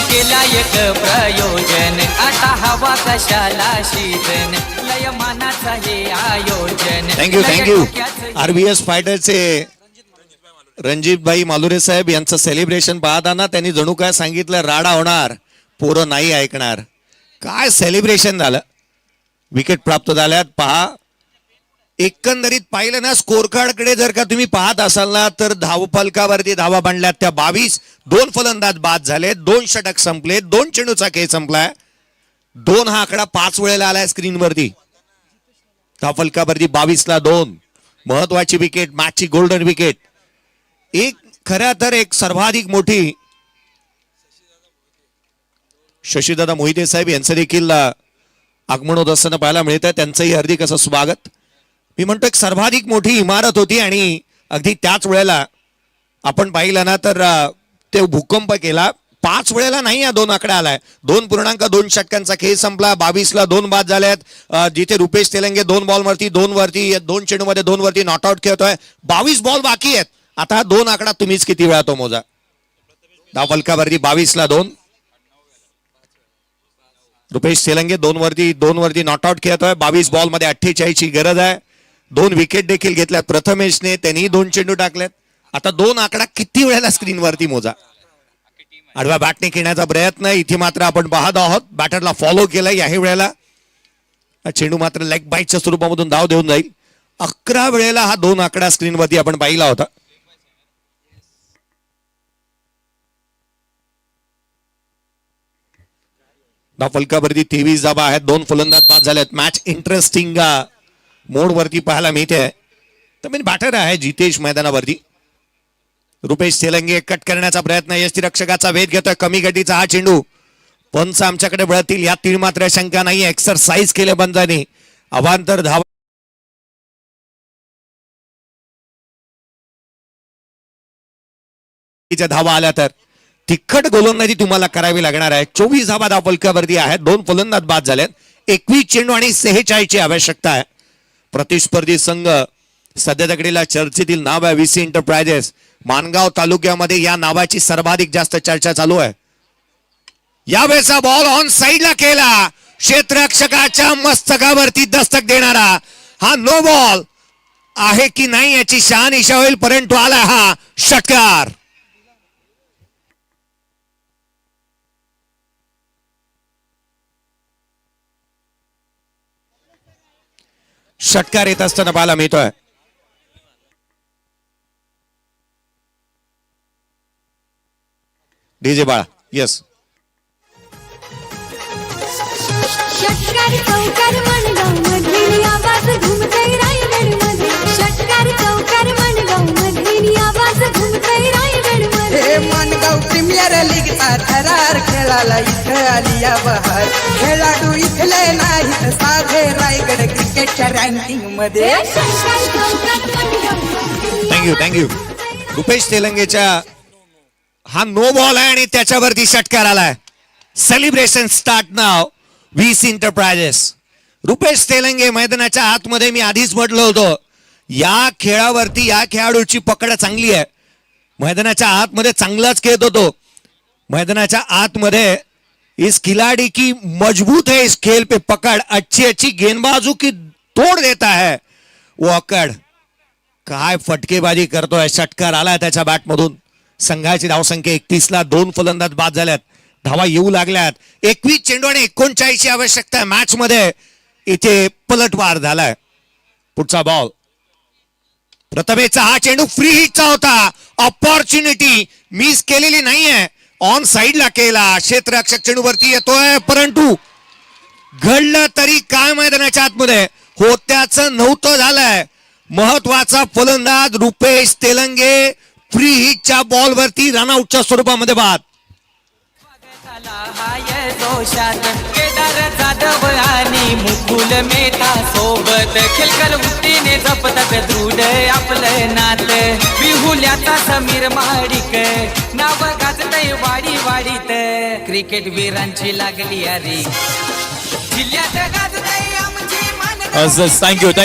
केला एक प्रयोजन आता हवा कशाला शीतन लय मानाचा हे आयोजन. थँक्यू. RBS फायटरचे रणजितभाई मालुरे साहेब यांचं सेलिब्रेशन पाहताना त्यांनी जणू काय सांगितलं राडा होणार, पोरं नाही ऐकणार. काय सेलिब्रेशन झालं. विकेट प्राप्त झाल्यात. पहा एकंदरीत पाहिलं ना स्कोर कार्ड कडे जर का तुम्ही पाहत असाल ना तर धावफलकावरती धावा बांधल्यात त्या 22. 2 फलंदाज बाद झाले, 2 षटक संपले, 2 चेंडूचा खेळ संपलाय. 2 हा आकडा 5 वेळेला आलाय स्क्रीनवरती. धावफलकावरती 22ला 2. महत्वाची विकेट, मॅचची गोल्डन विकेट. एक खऱ्या तर एक सर्वाधिक मोठी शशीदादा मोहिते साहेब यांचं देखील आगमन होत असताना पाहायला मिळतं. त्यांचंही हार्दिक असं स्वागत. मी म्हणतो एक सर्वाधिक मोठी इमारत होती आणि अगदी त्याच वेळेला आपण पाहिलं ना तर ते भूकंप केला. 5 वेळेला नाही या 2 आकडा आलाय. 2.2 षटकांचा खेळ संपला. 22ला 2 बाद झाल्यात. जिथे रुपेश तेलंगे 2 बॉलवरती 2 वरती 2 चेंडूमध्ये 2 वरती नॉट आउट खेळतोय. 22 बॉल बाकी आहेत. आता 2 आकडा तुम्हीच किती वेळा तो मोजा. धाव फलकावरती 22ला 2. रुपेश तेलंगे 2 वरती नॉट आउट खेळतोय. 22 बॉल मध्ये 48 ची गरज आहे. 2 विकेट देखील घेतल्यात प्रथमेशने. त्यांनी 2 चेंडू टाकलेत. आता 2 आकडा किती वेळेला स्क्रीनवरती मोजा. आडव्या बॅटने खेळण्याचा प्रयत्न इथे मात्र आपण पाहत आहोत. बॅटरला फॉलो केलाय. याही वेळेला चेंडू मात्र लेग बाईटच्या स्वरूपामधून धाव देऊन जाईल. 11 वेळेला हा 2 आकडा स्क्रीनवरती आपण पाहिला होता. धाव फलकावरती 23 धावा आहेत. 2 फलंदाज बाद झालेत. मॅच इंटरेस्टिंग मोड वरती पाहायला मिळते. तर मी बॅटर आहे जितेश मैदानावरती. रुपेश तेलंगे कट करण्याचा प्रयत्न. यष्टीरक्षकाचा वेध घेतोय. कमी गतीचा हा चेंडू. पंच आमच्याकडे वळतील या तीळ मात्र शंका नाही. एक्सरसाइज केले पंचांनी. अवांतर धावा आल्या तर तिखट गोलंदाजी तुम्हाला करावी लागणार आहे. 24 धावा धाव फलकावरती आहेत. 2 फलंदाज बाद झालेत. 21 चेंडू आणि 46 ची आवश्यकता आहे. प्रतिस्पर्धी संघ सध्या तकडीला चर्चेतील नाव आहे VC एंटरप्राइजेस. मानगाव तालुक्यामध्ये या नावाची सर्वाधिक जास्त चर्चा चालू आहे. यावेळेचा बॉल ऑन साइडला केला. क्षेत्ररक्षकाच्या मस्तकावरती दस्तक देणारा हा नो बॉल आहे की नाही याची शहानिशा होईल. परंतु आला हा षटकार. षटकार येत असताना पाहायला मिळतोय. डीजे बाळा येस. षटकार चौकार मनगाव मधील आवाज घुमतय रायगड मध्ये. षटकार चौकार मनगाव मधील आवाज घुमतय रायगड मध्ये. हे मानगाव प्रीमियर लीगचा थरार खेळाला इथं आली या बहार. खेळाडू इथले नाहीत साधे रायगड क्रिकेटच्या रँकिंग मध्ये. षटकार चौकार मनगाव थँक्यू. रुपेश तेलंगेच्या हा नो बॉल आहे आणि त्याच्यावरती षटकार आलाय. सेलिब्रेशन स्टार्ट नाव VC एंटरप्राइजेस. रुपेश तेलंगे मैदानाच्या आतमध्ये मी आधीच म्हटलं होतं या खेळावरती या खेळाडूची पकड चांगली आहे. मैदानाच्या आतमध्ये चांगलाच खेळत होतो. मैदानाच्या आतमध्ये इस खिलाड़ी की मजबूत है इस खेल पे पकड़. अच्छी गेंदबाजू की तोड़ देता है वो अकड़. काय फटकेबाजी करतोय. षटकार आलाय त्याच्या बॅटमधून. संघाची धावसंख्या 31ला 2 फलंदाज बाद झाल्यात. धावा येऊ लागल्यात. 21 चेंडू आणि 39 ची आवश्यकता आहे मॅच मध्ये. इथे पलटवार झालाय. पुढचा बॉल. प्रथमेशचा हा चेंडू फ्री हिटचा होता. ऑपॉर्च्युनिटी मिस केलेली नाहीये. ऑन साइडला केला. क्षेत्ररक्षक चेंडूवरती येतोय परंतु घडलं तरी काय मैदानाच्या आतमध्ये होत्याचं नव्हतं झालंय. महत्वाचा फलंदाज रुपेश तेलंगे फ्री हिटच्या बॉलवरती रनआउटच्या स्वरूपामध्ये बाद. हाय जोशात केदार जाधव आणि मुकुल मेहता सोबत खिलकर वृत्तीने जपतात दृढ आपलं नात. बिहुल्याचा समीर महाडिक नाव गाजतय वाडी वाडीत. क्रिकेट वीरांची लागली अरे जिल्ह्यात गाजतय आमची मान.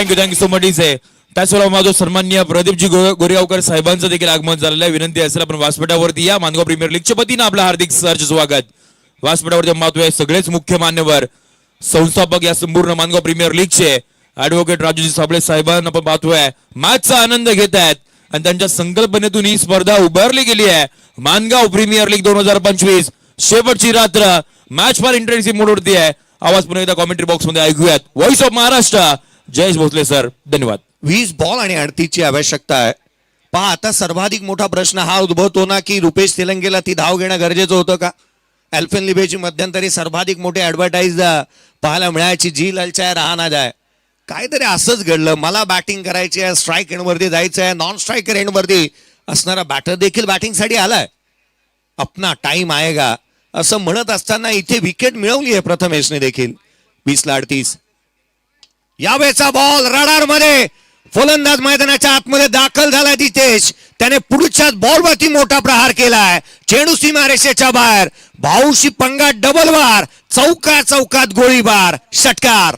Thank you so much DJ. त्याचबरोबर माझं सन्माननीय प्रदीपजी गोरेगावकर साहेबांचं देखील आगमन झालेलं आहे. विनंती असेल आपण व्यासपीठावरती या. मानगाव प्रीमियर लीगच्या वतीनं आपलं हार्दिक सहर्ष स्वागत. व्यासपीठावरती महत्व आहे सगळेच मुख्य मान्यवर संस्थापक या संपूर्ण मानगाव प्रीमियर लीगचे ऍडव्होकेट राजूजी साबळे साहेबांना आपण पाहतोय मॅचचा आनंद घेत आहेत आणि त्यांच्या संकल्पनेतून ही स्पर्धा उभारली गेली आहे. मानगाव प्रीमियर लीग 2025 शेवटची रात्र. मॅच फार इंटरेस्टिंग मोडवरती आहे. आवाज पुन्हा एकदा कॉमेंट्री बॉक्स मध्ये ऐकूयात. Voice of Maharashtra Jayesh Bhosale sir. धन्यवाद. 20 बॉल आणि 38 ची आवश्यकता आहे. पहा आता सर्वाधिक मोठा प्रश्न हा उद्भवतो ना की रुपेश तेलंगेला ती धाव घेणं गरजेचं होतं का. अल्पेनलिबेची मध्यंतरी सर्वाधिक मोठी ऍडव्हर्टाईज पाहायला मिळायची. जी ललचाय राहना जाय. काहीतरी असंच घडलं. मला बॅटिंग करायची आहे. स्ट्राईक एंडवरती जायचं आहे. नॉन स्ट्रायकर एंडवरती असणारा बॅटर देखील बॅटिंगसाठी आलाय. अपना टाइम आएगा असं म्हणत असताना इथे विकेट मिळवली आहे प्रथमेशने देखील. 20-38. यावेळेचा बॉल रडार मध्ये फलंदाज मैदानाच्या आतमध्ये दाखल झाला जितेश. त्याने पुढच्याच बॉलवरती मोठा प्रहार केलाय. चेंडू सीमारेषेच्या बाहेर. भाऊशी पंगा डबल वार. चौकात गोळीबार. षटकार.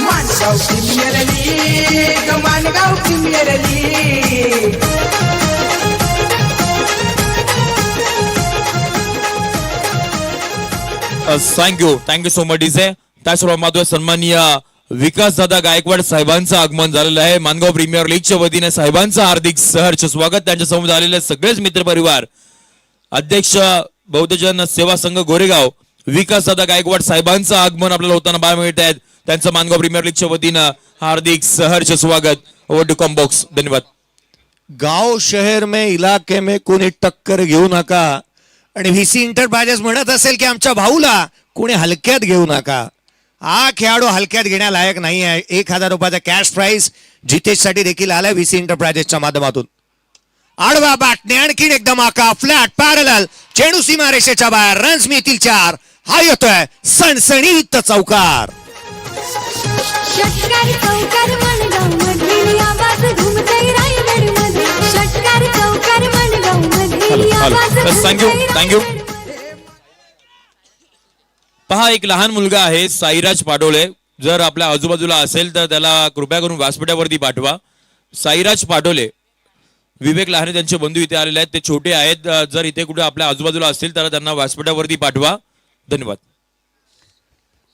Mangaon premier league, Mangaon premier league. Thank you so much DJ. त्याचबरोबर माधव सन्माननीय विकासदादा गायकवाड साहेबांचं आगमन झालेलं आहे. मानगाव प्रीमियर लीगच्या वतीने साहेबांचं हार्दिक सहर्ष स्वागत. त्यांच्या समोर आलेले सगळेच मित्रपरिवार, अध्यक्ष बौद्धजन सेवा संघ गोरेगाव विकासदादा गायकवाड साहेबांचं आगमन आपल्याला होताना पाहायला मिळत आहेत. त्यांचं मानगाव प्रीमियर लीगच्या वतीनं हार्दिक सहर्ष स्वागत. Over to combox. धन्यवाद. गाव शहर में इलाके में कोणी टक्कर घेऊ नका. आणि व्हीसी एंटरप्राइजेस म्हणत असेल की आमच्या भाऊला कोणी हलक्यात घेऊ नका. हा खेळाडू हलक्यात घेण्यालायक नाही आहे. 1000 रुपयाचा कॅश प्राइस जितेश साठी देखील आलाय व्हीसी एंटरप्राइजेसच्या माध्यमातून. आडवा बॅटने आणखीन एकदम आका फ्लॅट पॅरलल. चेंडू सीमारेषेच्या बाहेर. रन्स मिळतील 4. हा येतोय सणसणीत चौकार. षटकार चौकार मनगाव मधील आवाज घुमतोय रायगडमध्ये. षटकार चौकार मनगाव मधील आवाज थँक्यू. घुमतोय. पहा, एक लहान मुलगा आहे साईराज पाटोळे. जर आपल्या आजूबाजूला असेल तर त्याला कृपया करून व्यासपीठावरती पाठवा. साईराज पाटोळे, विवेक लहाने त्यांचे बंधू इथे आलेले आहेत. ते छोटे आहेत. जर इथे कुठे आपल्या आजूबाजूला असतील तर त्यांना व्यासपीठावरती पाठवा. धन्यवाद.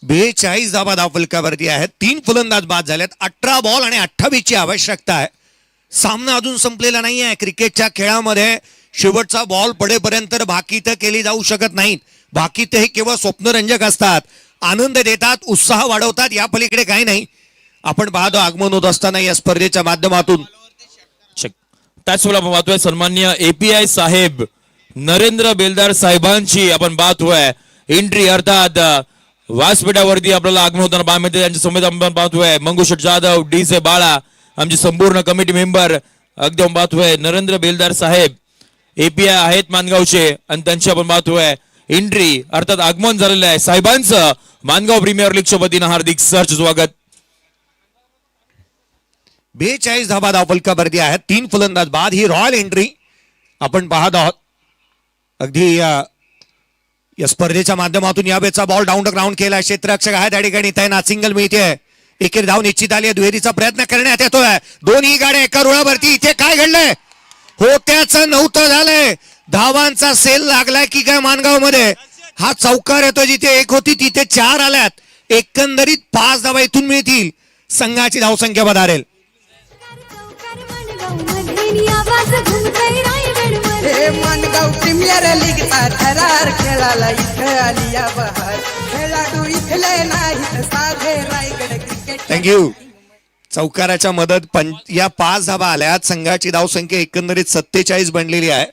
42 धावा धावफलकावरती आहेत. 3 फलंदाज बाद झालेत. 18 बॉल आणि 28 ची आवश्यकता आहे. सामना अजून संपलेला नाही आहे. क्रिकेटच्या खेळामध्ये शेवटचा बॉल पडेपर्यंत भाकीतं केली जाऊ शकत नाहीत. भाकीतं हे केवळ स्वप्नरंजक असतात, आनंद देतात, उत्साह वाढवतात. या पलीकडे काही नाही. आपण पाहतो आगमन होत असताना या स्पर्धेच्या माध्यमातून. त्याचवेळेला पाहतोय सन्माननीय API साहेब नरेंद्र बेलदार साहेबांची आपण पाहतोय एंट्री, अर्थात व्यासपीठावरती आपल्याला आगमन होताना पाहायला मिळते. त्यांच्या समोर आपण पाहतोय मंगुशेठ जाधव, डीजे बाळा, आमचे संपूर्ण कमिटी मेंबर. अगदी आपण पाहतोय नरेंद्र बेलदार साहेब API आहेत मानगावचे आणि त्यांची आपण पाहतोय एंट्री, अर्थात आगमन झालेलं आहे. साहेबांचं मानगाव प्रीमियर लीगच्या वतीनं हार्दिक सहर्ष स्वागत. 42 धावा धावफलकावरती आहेत. 3 फलंदाज बाद. ही रॉयल एंट्री आपण पाहत आहोत. अगदी या स्पर्धेच्या माध्यमातून यावेळेचा बॉल डाऊन द ग्राउंड केला. क्षेत्ररक्षक आहे त्या ठिकाणी तैनात. सिंगल मिळते. एकेर धाव निश्चित आली आहे. दुहेरीचा प्रयत्न करण्यात येतोय. दोन्ही गाड्या एका रुळावरती. इथे काय घडलंय? होत्याचं नव्हतं झालंय. धावांचा सेल लागलाय की काय मानगाव मध्ये? हा चौकार येतो. जिथे 1 होती तिथे 4 आल्यात. एकंदरीत 5 धावा इथून मिळतील. संघाची धावसंख्या वधारेल. हे मानगाव प्रीमियर लीगचा थरार खेळाला इथं आली या बहार. खेळाडू इथले नाहीत साधे रायगड क्रिकेट. थँक्यू. चौकाराच्या मदत या 5 धावा आल्यात. संघाची धावसंख्या एकंदरीत 47 बनलेली आहे.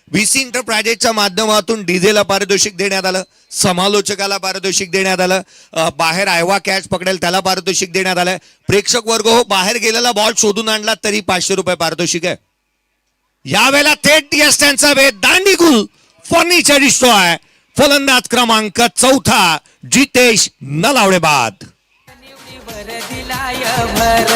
व्हीसी एंटरप्राइजेसच्या माध्यमातून डीजेला पारितोषिक देण्यात आलं, समालोचकाला पारितोषिक देण्यात आलं, बाहेर आयवा कॅच पकडेल त्याला पारितोषिक देण्यात आलंय. प्रेक्षक वर्ग हो, बाहेर गेलेला बॉल शोधून आणला तरी 500 रुपये पारितोषिक आहे. यावेळेला थेट यष्ट्यांचा भेद. दांडीगुल फर्निचर डिस्ट्रॉय. फलंदाज क्रमांक 4 जितेश नलावडे बाद. भर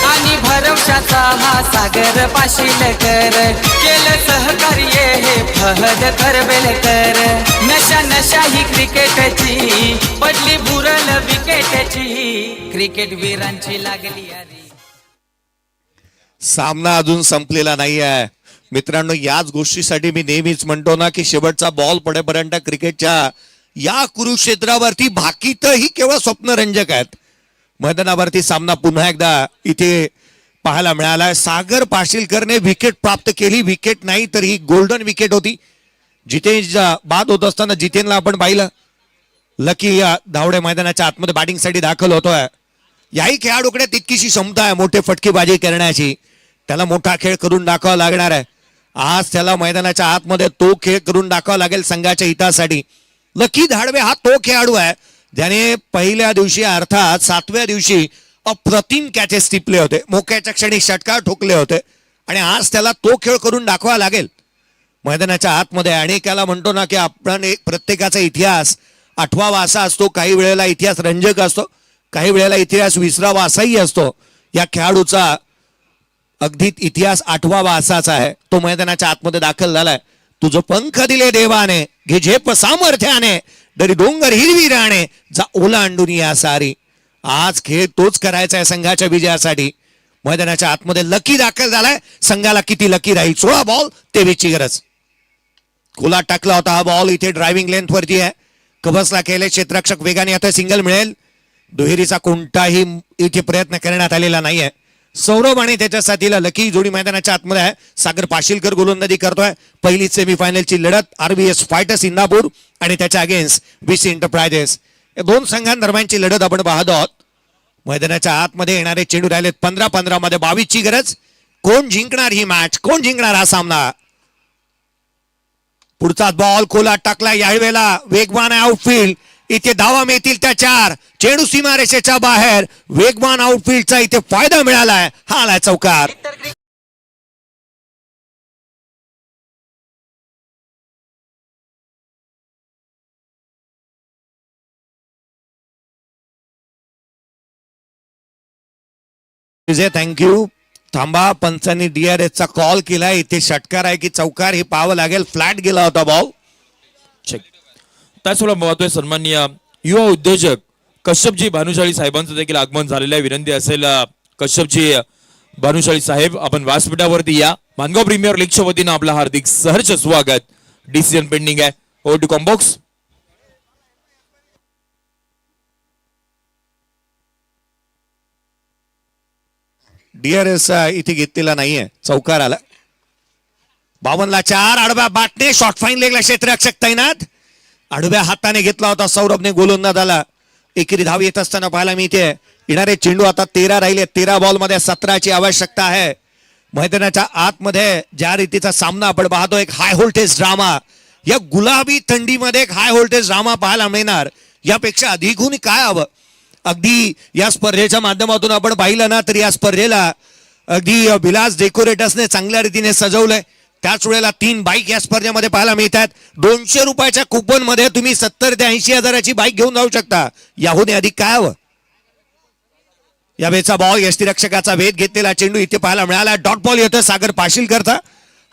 आणि भरवशाचा हा सागर पाशील कर. केलं सहकार्य हे फहद करबेलकर. नशा नशा ही क्रिकेटची पडली बुरल विकेटची. क्रिकेट वीरांची लागली यारी. सामना अजून संपलेला नाही आहे मित्रांनो. याच गोष्टीसाठी मी नेहमीच म्हणतो ना की शेवटचा बॉल पडेपर्यंत क्रिकेटच्या या कुरुक्षेत्रावरती भाकीतही केवळ स्वप्नरंजक आहेत. मैदानावरती सामना पुन्हा एकदा इथे पाहायला मिळाला. सागर पाशीलकरने विकेट प्राप्त केली. विकेट नाही तर ही गोल्डन विकेट होती. जितेश बाद होत असताना जितेनला आपण पाहिलं. लकी या धावड्या मैदानाच्या आतमध्ये बॅटिंगसाठी दाखल होतोय. याही खेळाडूकडे तितकीशी क्षमता आहे मोठे फटकेबाजी करण्याची. त्याला मोठा खेळ करून दाखवावा लागणार आहे. आज त्याला मैदानाच्या आतमध्ये तो खेळ करून दाखवावा लागेल संघाच्या हितासाठी. लकी धाडवे हा तो खेळाडू आहे ज्याने पहिल्या दिवशी अर्थात 7व्या दिवशी अप्रतिम कॅचेस टिपले होते. मोक्याच्या क्षणी षटकार ठोकले होते आणि आज त्याला तो खेळ करून दाखवावा लागेल. मैदानाच्या आतमध्ये. अनेकाला म्हणतो ना की आपण प्रत्येकाचा इतिहास आठवावा असा असतो, काही वेळेला इतिहास रंजक असतो, काही वेळेला इतिहास विसरावा असाही असतो. या खेळाडूचा अगदी इतिहास आठवावा असाच आहे. तो मैदानाच्या आतमध्ये दाखल झालाय. तुझं पंख दिले देवाने, घे झेप सामर्थ्याने, दरी डोंगर हिरवी राणे, जा ओलांडून या सारी. आज खेळ तोच करायचा आहे संघाच्या विजयासाठी. मैदानाच्या आतमध्ये लकी दाखल झालाय. संघाला किती लकी राहील? 16 बॉल 23ची गरज. खोला टाकला होता हा बॉल. इथे ड्रायव्हिंग लेंथ वरती आहे. कबसला केले क्षेत्ररक्षक वेगाने. आता सिंगल मिळेल. दुहेरीचा कोणताही इथे प्रयत्न करण्यात आलेला नाहीये. सौरभ आणि त्याच्या साथीला लकी जोडी मैदानाच्या आतमध्ये आहे. सागर पाशीलकर गोलंदाजी करतोय. पहिली सेमीफायनलची लढत RBS फायटर्स इंदापूर आणि त्याच्या अगेन्स्ट VC एंटरप्राइजेस या दोन संघांदरम्यानची लढत आपण पाहत आहोत. मैदानाच्या आतमध्ये येणारे चेंडू राहिलेत 15-15 मध्ये 22ची गरज. कोण जिंकणार ही मॅच? कोण जिंकणार हा सामना? पुढचा बॉल खोला टाकला. यावेळेला वेगवान आउटफील्ड. इथे धावा मिळतील त्या 4. चेंडू सीमारेषेच्या बाहेर. वेगवान आउटफील्डचा इथे फायदा मिळालाय. हा आलाय चौकार. थँक्यू. थांबा, पंचांनी DRS चा कॉल केला. इथे षटकार आहे की चौकार हे पाहावं लागेल. फ्लॅट गेला होता बॉल. चेक. त्याचवेळेला महत्वाचे सन्माननीय युवा उद्योजक कश्यपजी भानुशाली साहेबांचं देखील आगमन झालेलं आहे. विनंती असेल कश्यपजी भानुशाली साहेब आपण व्यासपीठावरती या. मानगाव प्रीमियर लीगच्या वतीनं आपलं हार्दिक सहर्ष स्वागत. डिसिजन पेंडिंग आहे. Over to combox. DRS इथे घेतलेला नाहीये. चौकार आला. 52ला 4. आडव्या बाटने शॉर्ट फाईन लेगला क्षेत्ररक्षक तैनात. आडव्या हाताने घेतला होता सौरभने. गोलंदाजाला एकेरी धाव येत असताना पाहायला मिळते. येणारे चेंडू आता 13 राहिले. 13 बॉल मध्ये 17ची आवश्यकता आहे. मैदानाच्या आतमध्ये ज्या रीतीचा सामना आपण पाहतो, एक हाय व्होल्टेज ड्रामा. या गुलाबी थंडीमध्ये एक हाय व्होल्टेज ड्रामा पाहायला मिळणार. यापेक्षा अधिकहून काय हवं? अगदी या स्पर्धेच्या माध्यमातून आपण पाहिलं ना तर या स्पर्धेला अगदी विलास डेकोरेटर्सने चांगल्या रीतीने सजवलंय. त्याच वेळेला 3 बाईक या स्पर्धेमध्ये पाहायला मिळतात. 200 रुपयाच्या कुपन मध्ये तुम्ही 70 ते 80 हजाराची बाईक घेऊन जाऊ शकता. याहून अधिक काय हवं? या वेळचा बॉल यष्टीरक्षकाचा वेध घेतलेला चेंडू इथे पाहायला मिळाला. डॉट बॉल येतोय सागर पाशीलकरचा.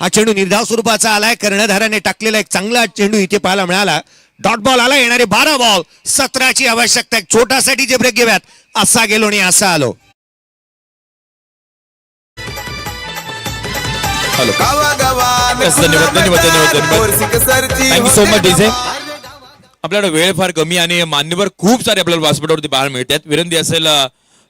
हा चेंडू निर्धाव स्वरूपाचा आलाय. कर्णधाराने टाकलेला एक चांगला चेंडू इथे पाहायला मिळाला. डॉट बॉल आला. येणारे 12 बॉल 17ची आवश्यकता. एक छोटासाठी जे ब्रेक घेऊयात. असा गेलो आणि असा आलो. Thank you so much DJ. आपल्याला वेळ फार कमी आणि मान्यवर खूप सारे आपल्याला व्यासपीठावरती पाहायला मिळतात. विनंती असेल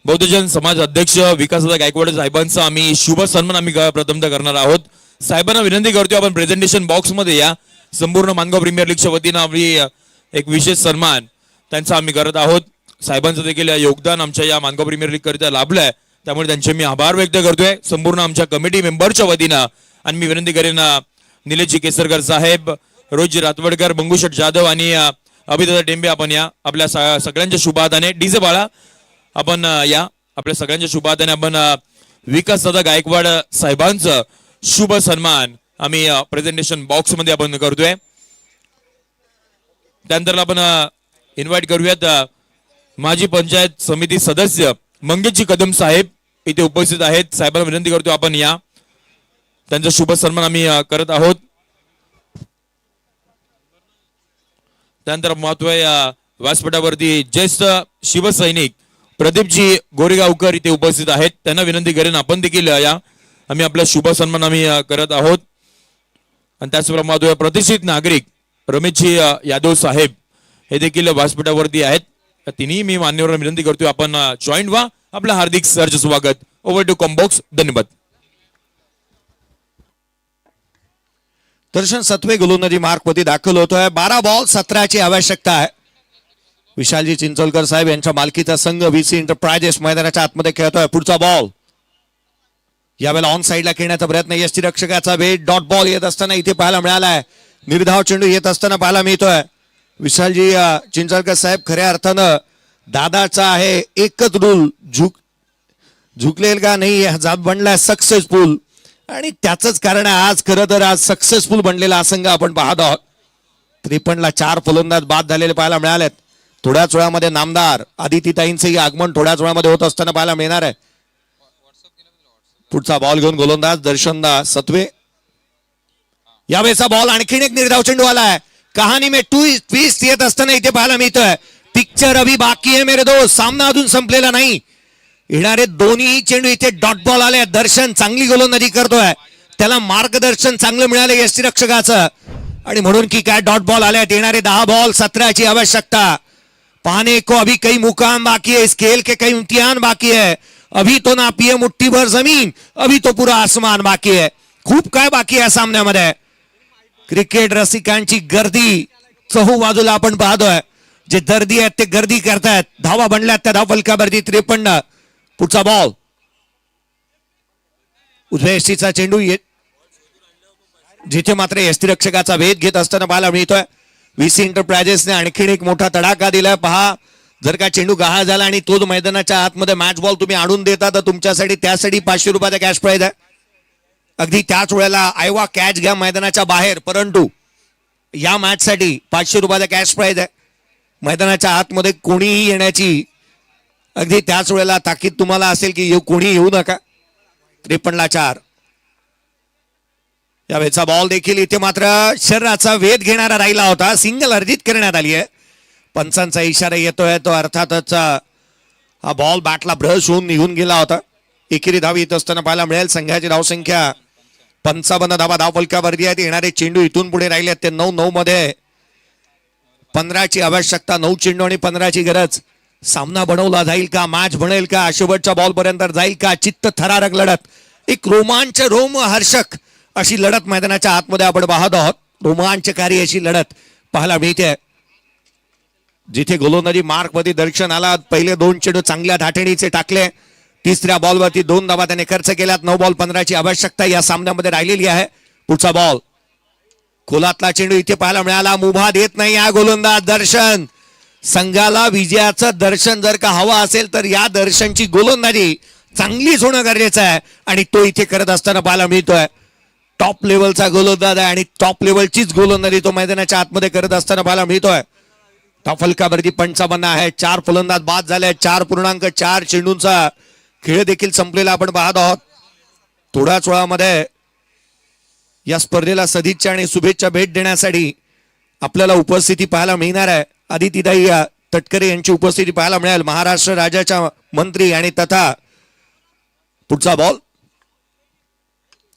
बौद्धजन समाज अध्यक्ष विकासदादा गायकवाड साहेबांचा आम्ही शुभ सन्मान आम्ही प्रथमतः करणार आहोत. साहेबांना विनंती करतोय आपण प्रेझेंटेशन बॉक्स मध्ये या. संपूर्ण मानगाव प्रीमियर लीगच्या वतीनं आम्ही एक विशेष सन्मान त्यांचा आम्ही करत आहोत. साहेबांचं देखील योगदान आमच्या या मानगाव प्रीमियर लीग करिता लाभलंय. त्यामुळे त्यांचे मी आभार व्यक्त करतोय संपूर्ण आमच्या कमिटी मेंबरच्या वतीनं. आणि मी विनंती करेन निलेशजी केसरकर साहेब, रोहितजी रातवडकर, मंगुशेठ जाधव आणि अभिदादा टेंबे आपण या. आपल्या सगळ्यांच्या शुभादाने डीजे बाळा आपण या. आपल्या सगळ्यांच्या शुभादाने आपण विकासदादा गायकवाड साहेबांचं शुभ सन्मान आम्ही प्रेझेंटेशन बॉक्स मध्ये आपण करतोय. त्यानंतर आपण इन्व्हाइट करूयात माजी पंचायत समिती सदस्य मंगेशजी कदम साहेब इथे उपस्थित आहेत. साहेबांना विनंती करतो आपण या. त्यांचा शुभ सन्मान आम्ही करत आहोत. त्यानंतर महत्व व्यासपीठावरती ज्येष्ठ शिवसैनिक प्रदीपजी गोरेगावकर इथे उपस्थित आहेत. त्यांना विनंती करेन आपण देखील या. आम्ही आपला शुभ सन्मान आम्ही करत आहोत. आणि त्याचबरोबर महत्व प्रतिष्ठित नागरिक रमेशजी यादव साहेब हे देखील व्यासपीठावरती आहेत. तिन्ही मी मान्यवर विनंती करतोय आपण जॉईन व्हा. आपलं हार्दिक सहर्ष स्वागत. Over to combox. धन्यवाद. दर्शन सत्वे गोलंदाजी मार्क मध्ये दाखल होतोय. 12 बॉल 17ची आवश्यकता आहे. विशालजी चिंचोलकर साहेब यांच्या मालकीचा संघ VC एंटरप्राइजेस मैदानाच्या आतमध्ये खेळतोय. पुढचा बॉल यावेळेला ऑन साईडला खेळण्याचा प्रयत्न. यष्टीरक्षकाचा वेट. डॉट बॉल येत असताना इथे पाहायला मिळालाय. निर्धाव चेंडू येत असताना पाहायला मिळतोय. विशालजी चिंचोलकर साहेब खऱ्या अर्थानं दादाचा आहे एकच रूल. झुकलेल का नाही जात बनलाय सक्सेसफुल. आणि त्याच कारण आहे आज खरं तर आज सक्सेसफुल बनलेला हा संघ आपण पाहत आहोत. 53ला 4 फलंदाज बाद झालेले पाहायला मिळालेत. थोड्याच वेळामध्ये नामदार आदितीताईंचंही आगमन थोड्याच वेळामध्ये होत असताना पाहायला मिळणार आहे. पुढचा बॉल घेऊन गोलंदाज दर्शनदा सत्वे. यावेळेचा बॉल आणखीन एक निर्धाव चेंडू आलाय. कहाणी में ट्विस्ट येत असताना इथे पाहायला मिळतोय. पिक्चर अभी बाकी आहे मेरे दोस्त. सामना अजून संपलेला नाही. येणारे दोन्ही चेंडू इथे डॉट बॉल आले. दर्शन चांगली गोलंदाजी करतोय. त्याला मार्गदर्शन चांगलं मिळालं यष्टीरक्षकाचं आणि म्हणून की काय डॉट बॉल आल्यात. येणारे 10 बॉल 17ची आवश्यकता. पाने को अभी कई मुकाम बाकी है. इस खेल के कई इम्तिहान बाकी है. अभी तो नापी है मुट्ठी भर जमीन. अभी तो पूरा आसमान बाकी है. खूप काय बाकी आहे सामन्यामध्ये. क्रिकेट रसिकांची गर्दी चहूबाजूला आपण पाहतोय. जे दर्दी आहेत ते गर्दी करतायत. धावा बनल्यात त्या धाव फलकावरती 53. पुढचा बॉल उजव्या यष्टीचा चेंडू जिथे मात्र यष्टीरक्षकाचा भेद घेत असताना पाहायला मिळतोय. VC एंटरप्राइजेसने आणखीन एक मोठा तडाखा दिलाय. पहा जर का चेंडू गहाळ झाला आणि तोच मैदानाच्या आतमध्ये मॅच बॉल तुम्ही आणून देता तर तुमच्यासाठी त्यासाठी 500 रुपयाचा कॅश प्राइज आहे. अगदी त्याच वेळेला आयवा कॅच घ्या मैदानाच्या बाहेर. परंतु या मॅच साठी 500 रुपयाचा कॅश प्राइज आहे. मैदानाच्या आतमध्ये कोणीही येण्याची अगदी त्याच वेळेला ताकीद तुम्हाला असेल की कोणी येऊ नका. 53ला 4. यावेळेचा बॉल देखील इथे मात्र शरीराचा वेध घेणारा राहिला होता. सिंगल अर्जित करण्यात आली आहे. पंचांचा इशारा येतोय तो अर्थातच हा बॉल बॅटला ब्रश होऊन निघून गेला होता. एकेरी धाव येत असताना पाहायला मिळेल. संघाची धावसंख्या 55 धावा धाव फलकावरती आहेत. येणारे चेंडू इथून पुढे राहिले ते 9-9 मध्ये. 15ची आवश्यकता. 9 चेंडू आणि 15ची गरज. सामना बनवला जाईल का. मॅच बनेल का. शेवटच्या बॉल पर्यंत जाईल का. चित्त थरारक लढत. एक रोमांच रोमहर्षक अशी लढत मैदानाच्या आतमध्ये आपण पाहत आहोत. रोमांचकारी अशी लढत पाहायला मिळते. जिथे गोलंदाजी मार्क मध्ये दर्शन आला. पहिले 2 चेंडू चांगल्या धाटणीचे टाकले. तिसऱ्या बॉलवरती 2 धावा त्याने खर्च केल्यात. 9 बॉल 15ची आवश्यकता या सामन्यामध्ये राहिलेली आहे. पुढचा बॉल खोलातला चेंडू इथे पाहायला मिळाला. मुभा देत नाही हा गोलंदाज दर्शन. संघाला विजयाचं दर्शन जर का हवं असेल तर या दर्शनची गोलंदाजी चांगलीच होणं गरजेचं आहे आणि तो इथे करत असताना पाहायला मिळतोय. टॉप लेवलचा गोलंदाज आहे आणि टॉप लेवलचीच गोलंदाजी तो मैदानाच्या आतमध्ये करत असताना पाहायला मिळतोय. फलकावरती 55 आहे. 4 फलंदाज बाद झाले. 4.4 चेंडूंचा खेळ देखील संपलेला आपण पाहत आहोत. थोड्याच वेळामध्ये या स्पर्धेला सदिच्छा आणि शुभेच्छा भेट देण्यासाठी आपल्याला उपस्थिती पाहायला मिळणार आहे. आदितीताई तटकरे यांची उपस्थिती पाहायला मिळेल. महाराष्ट्र राज्याच्या मंत्री आणि तथा पुढचा बॉल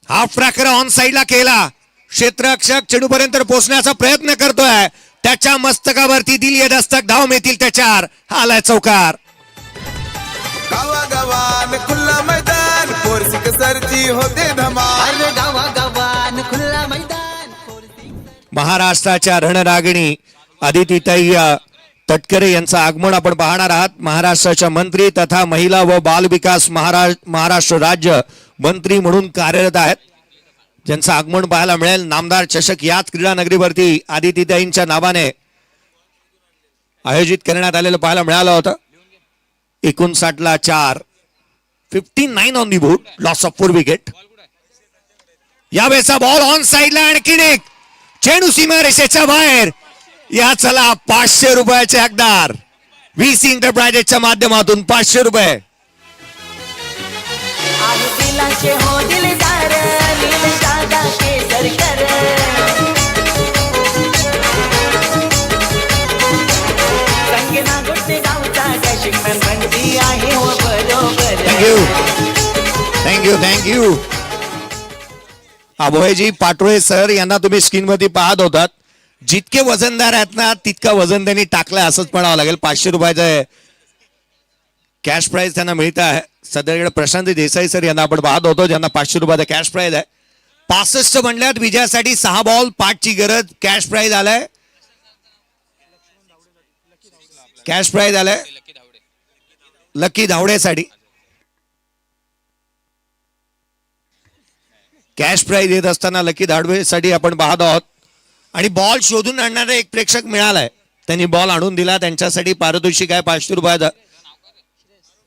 हाफ ट्रॅकर ऑन साइडला केला. क्षेत्ररक्षक चेंडूपर्यंत पोहोचण्याचा प्रयत्न करतोय. त्याच्या मस्तकावरती दिली दस्तक. धाव मिळतील त्याच्यावर. हा आलाय चौकार. गावागावान खुल्ला मैदान पोरसिक सरची होते धमाल. गावागावान खुल्ला मैदान. महाराष्ट्राच्या रणरागिणी आदितीताई तटकरे यांचं आगमन आपण पाहणार आहात. महाराष्ट्राच्या मंत्री तथा महिला व बाल विकास महाराष्ट्र राज्य मंत्री म्हणून कार्यरत आहेत. ज्यांचं आगमन पाहायला मिळेल. नामदार चषक याच क्रीडा नगरीवरती आदितीताईंच्या नावाने आयोजित करण्यात आलेलं पाहायला मिळालं होतं. 59ला 4. 59 on the board. Loss of 4 wicket. यावेळेचा बॉल ऑन साइडला. आणखीन एक चेंडू सीमा रेषेच्या बाहेर. या चला 500 रुपयाचे हकदार. VC एंटरप्राइजेसच्या माध्यमातून 500 रुपये. दिलाचे हो दिलदार नील दादा केसरकर. संगीना गोष्टी गावचा शिक्षण म्हणती आहे हो बरोबर. थँक्यू. अभयजी पाटोळे सर यांना तुम्ही स्क्रीनवरती पाहत होतात. जितके वजनदार आहेत ना तितका वजन त्यांनी टाकलं असंच म्हणावं लागेल. 500 रुपयाचं कॅश प्राइज त्यांना मिळत आहे. सध्याकडे प्रशांत देसाई सर यांना आपण पाहत होतो ज्यांना 500 रुपयाचा कॅश प्राइज आहे. 65 बनल्यात. विजयासाठी 6 बॉल 5ची गरज. कॅश प्राइज आलाय. कॅश प्राइज आलाय लकी धावडेसाठी. कॅश प्राइज येत असताना लकी धावडेसाठी आपण पाहत आहोत. आणि बॉल शोधून आणणारा एक प्रेक्षक मिळालाय. त्यांनी बॉल आणून दिला. त्यांच्यासाठी पारितोषिक आहे 500 रुपयाचा.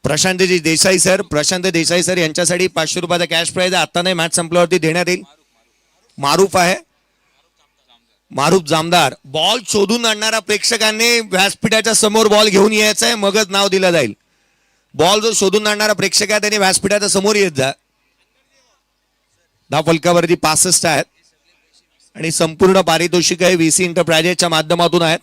प्रशांतजी देसाई सर, प्रशांत देसाई सर यांच्यासाठी 500 रुपयाचा कॅश प्राइज आता नाही, मॅच संपल्यावरती देण्यात येईल. मारूफ आहे, मारूफ जामदार. बॉल शोधून आणणारा प्रेक्षकांनी व्यासपीठाच्या समोर बॉल घेऊन यायचा आहे, मगच नाव दिलं जाईल. बॉल जो शोधून आणणारा प्रेक्षक आहे त्याने व्यासपीठाच्या समोर येत जा. धाव फलकावरती 65 आहेत आणि संपूर्ण पारितोषिक आहे VC एंटरप्राइजेसच्या माध्यमातून आहेत,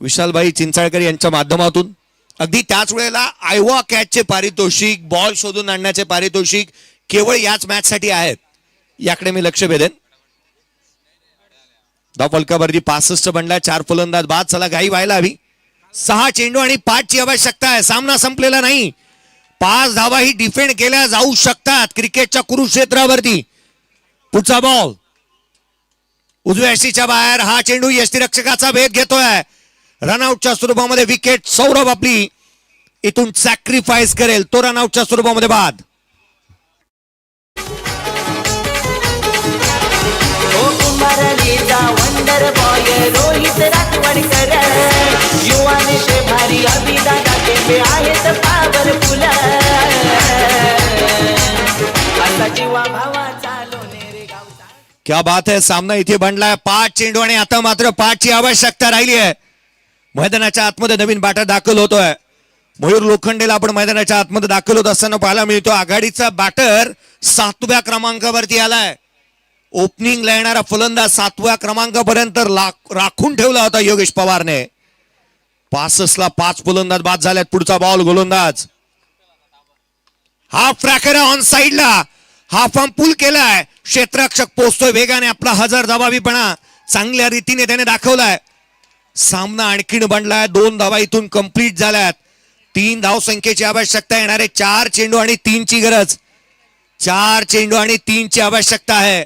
विशालभाई चिंचाळकर यांच्या माध्यमातून. अगदी त्याच वेळेला आयवा कॅचचे पारितोषिक, बॉल शोधून आणण्याचे पारितोषिक केवळ याच मॅच साठी आहेत, याकडे मी लक्ष वेधेन. धाव फलकावरती 65 बनला, 4 फलंदाज बाद. चला घाई व्हायला हवी. 6 चेंडू आणि 5 ची आवश्यकता आहे. सामना संपलेला नाही. 5 धावा ही डिफेंड केल्या जाऊ शकतात क्रिकेटच्या कुरुक्षेत्रावरती. पुढचा बॉल उजव्या यष्टीच्या बाहेर. हा चेंडू यष्टीरक्षकाचा भेद घेतोय. रनआउटच्या स्वरूपामध्ये विकेट. सौरभ आपली इथून सॅक्रिफाईस करेल, तो रनआउटच्या स्वरूपामध्ये बाद. वंडर बॉय रोहित राठवणकर, युवा नेते भारी अभिदादा टेंबे आहेत पावरफुल. असा जीवा भावाचा लोणेरे गावचा. क्या बात है. सामना इथे बनलाय. 5 चेंडू आणि आता मात्र 5 ची आवश्यकता राहिली आहे. मैदानाच्या आतमध्ये नवीन बॅटर दाखल होतोय. मयूर लोखंडेला आपण मैदानाच्या आतमध्ये दाखल होत असताना पाहायला मिळतो. आघाडीचा बॅटर 7व्या क्रमांकावरती आलाय. ओपनिंगला येणारा फलंदाज 7व्या क्रमांकापर्यंत राखून ठेवला होता योगेश पवारने. 65 5 फलंदाज बाद झाल्यात. पुढचा बॉल गोलंदाज. हाफ ट्रॅकर ऑन साइडला, हाफ आर्म पुल केलाय. क्षेत्ररक्षक पोहोचतोय वेगाने. आपला हजर जबाबीपणा चांगल्या रीतीने त्याने दाखवलाय. सामना आणखीन बनलाय. 2 धावा इथून कंप्लीट झाल्यात. 3 धाव संख्येची आवश्यकता. येणारे 4 चेंडू आणि 3 ची गरज. 4 चेंडू आणि 3 ची आवश्यकता आहे.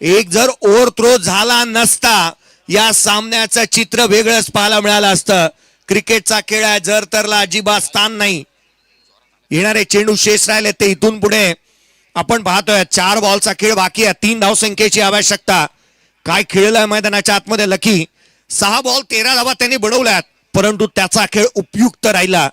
एक जर ओव्हर थ्रो झाला नसता या सामन्याचं चित्र वेगळंच पाहायला मिळालं असतं. क्रिकेटचा खेळ आहे, जर तरला अजिबात स्थान नाही. येणारे चेंडू शेष राहिले ते इथून पुढे आपण पाहतोय. 4 बॉलचा खेळ बाकी आहे. 3 धाव संख्येची आवश्यकता. काय खेळलाय मैदानाच्या आतमध्ये लकी. 6 बॉल 13 धावा त्यांनी बनवल्यात, परंतु त्याचा खेळ उपयुक्त राहिला.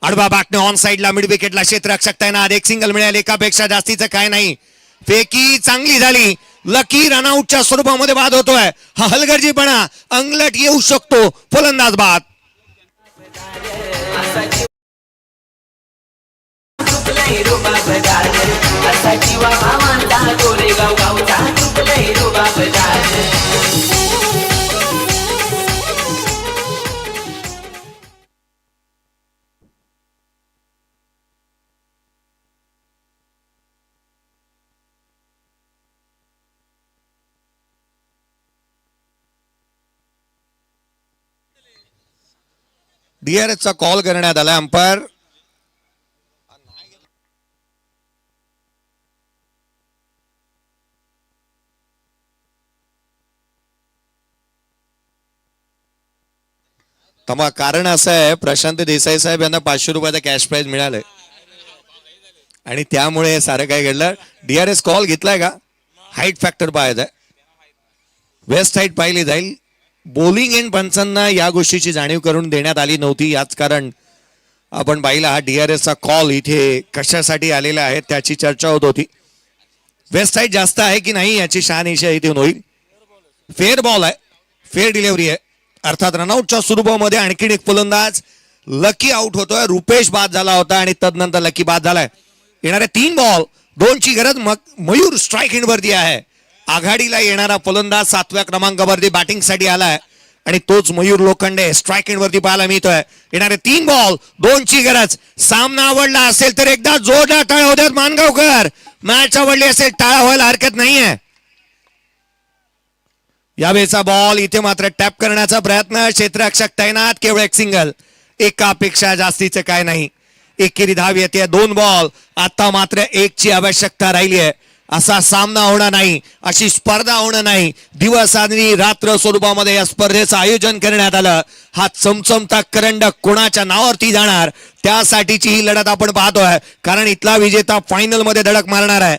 आडवा बाकने ऑन साइडला मिड विकेटला क्षेत्ररक्षक तैनात. एक सिंगल मिळाले, एकापेक्षा जास्तीचं काय नाही. फेकी चांगली झाली. लकी रनआउटच्या स्वरूपामध्ये बाद होतोय. हा हलगर्जीपणा अंगलट येऊ शकतो. फलंदाज बाद. असा जीवा भावांचा गोरेगाव गावचा चुकलंय रुबाबदार. DRS चा कॉल करण्यात आला. अंपायर कारण असं आहे, प्रशांत देसाई साहेब यांना 500 रुपयाचा कॅश प्राइज मिळालंय आणि त्यामुळे सारं काय घडलं. DRS कॉल घेतलाय का. हाईट फॅक्टर पाहायचा. वेस्ट हाईट पाहिली जाईल. बॉलिंग एंड पंचांना या गोष्टीची जाणीव करून देण्यात आली नव्हती. याच कारण आपण पाहिला हा DRS चा कॉल इथे कशासाठी आलेला आहे त्याची चर्चा होत होती. वेस्ट हाईट जास्त आहे की नाही याची शहानिशा इथे होईल. फेअर बॉल आहे, फेअर डिलिव्हरी आहे. अर्थात रनआउटच्या स्वरूपामध्ये आणखीन एक फलंदाज लकी आउट होतोय. रुपेश बाद झाला होता आणि तदनंतर लकी बाद झालाय. येणारे 3 बॉल 2 ची गरज. मयूर स्ट्राईक एंड वरती आहे. आघाडीला येणारा फलंदाज 7व्या क्रमांकावरती बॅटिंग साठी आलाय आणि तोच मयूर लोखंडे स्ट्राईक एंड वरती पाहायला मिळतोय. येणारे 3 बॉल 2 ची गरज. सामना आवडला असेल तर एकदा जोरदार टाळ्या होत्यात मानगावकर. मॅच आवडली असेल टाळ्या व्हायला हरकत नाहीये. यावेळेचा बॉल इथे मात्र टॅप करण्याचा प्रयत्न. क्षेत्ररक्षक तैनात. केवळ एक सिंगल, एकापेक्षा जास्तीचं काय नाही. एकेरी धाव येते. 2 बॉल. आता मात्र 1 ची आवश्यकता राहिली आहे. असा सामना होणार नाही, अशी स्पर्धा होणार नाही. दिवस आणि रात्र स्वरूपामध्ये या स्पर्धेचं आयोजन करण्यात आलं. हा चमचमता करंडक कोणाच्या नावावरती जाणार त्यासाठीची ही लढत आपण पाहतोय. कारण इथला विजेता फायनल मध्ये धडक मारणार आहे.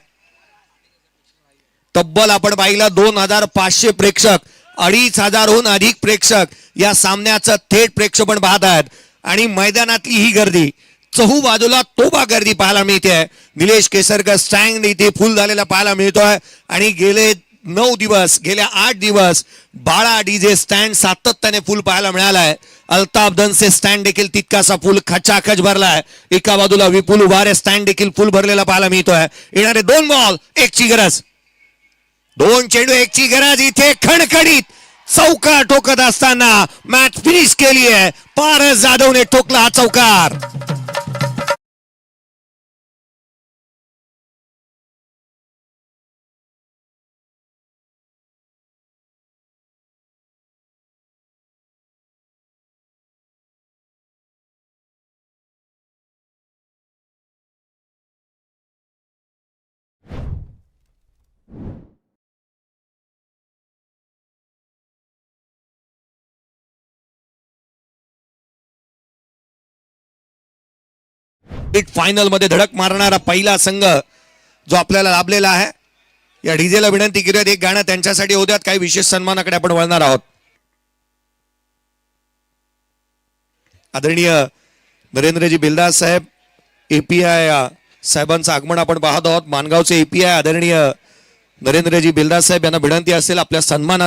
तब्बल आपण पाहिलं 2500 प्रेक्षक, 2500हून अधिक प्रेक्षक या सामन्याचं थेट प्रेक्षेपण पाहत आहेत. आणि मैदानातली ही गर्दी चहू बाजूला तोबा गर्दी पाहायला मिळते. निलेश केसरकर स्टँड इथे फुल झालेला पाहायला मिळतोय. आणि गेले 9 दिवस, गेल्या 8 दिवस बाळा डीजे स्टँड सातत्याने फुल पाहायला मिळालाय. अल्ताफ दनसे स्टँड देखील तितकासा फुल खचाखच भरलाय. एका बाजूला विपुल उभारे स्टँड देखील फुल भरलेला पाहायला मिळतोय. येणारे 2 बॉल 1ची गरज, 2 चेंडू 1ची गरज. इथे खणखणीत चौकार ठोकत असताना मॅच फिनिश केली आहे. पारस जाधवने ठोकला हा चौकार. फायनल मध्ये धडक मारणारा पहिला संघ जो आपल्याला लाभलेला आहे. या डीजेला विनंती करूयात एक गाणं त्यांच्यासाठी होत्यात. काही विशेष सन्मानाकडे आपण वळणार आहोत. आदरणीय नरेंद्रजी बिल्दास साहेब, एपीआय साहेबांचं आगमन आपण पाहत आहोत. मानगावचे एपीआय आदरणीय नरेंद्रजी बिल्दास साहेब यांना विनंती असेल आपल्या सन्मानाचं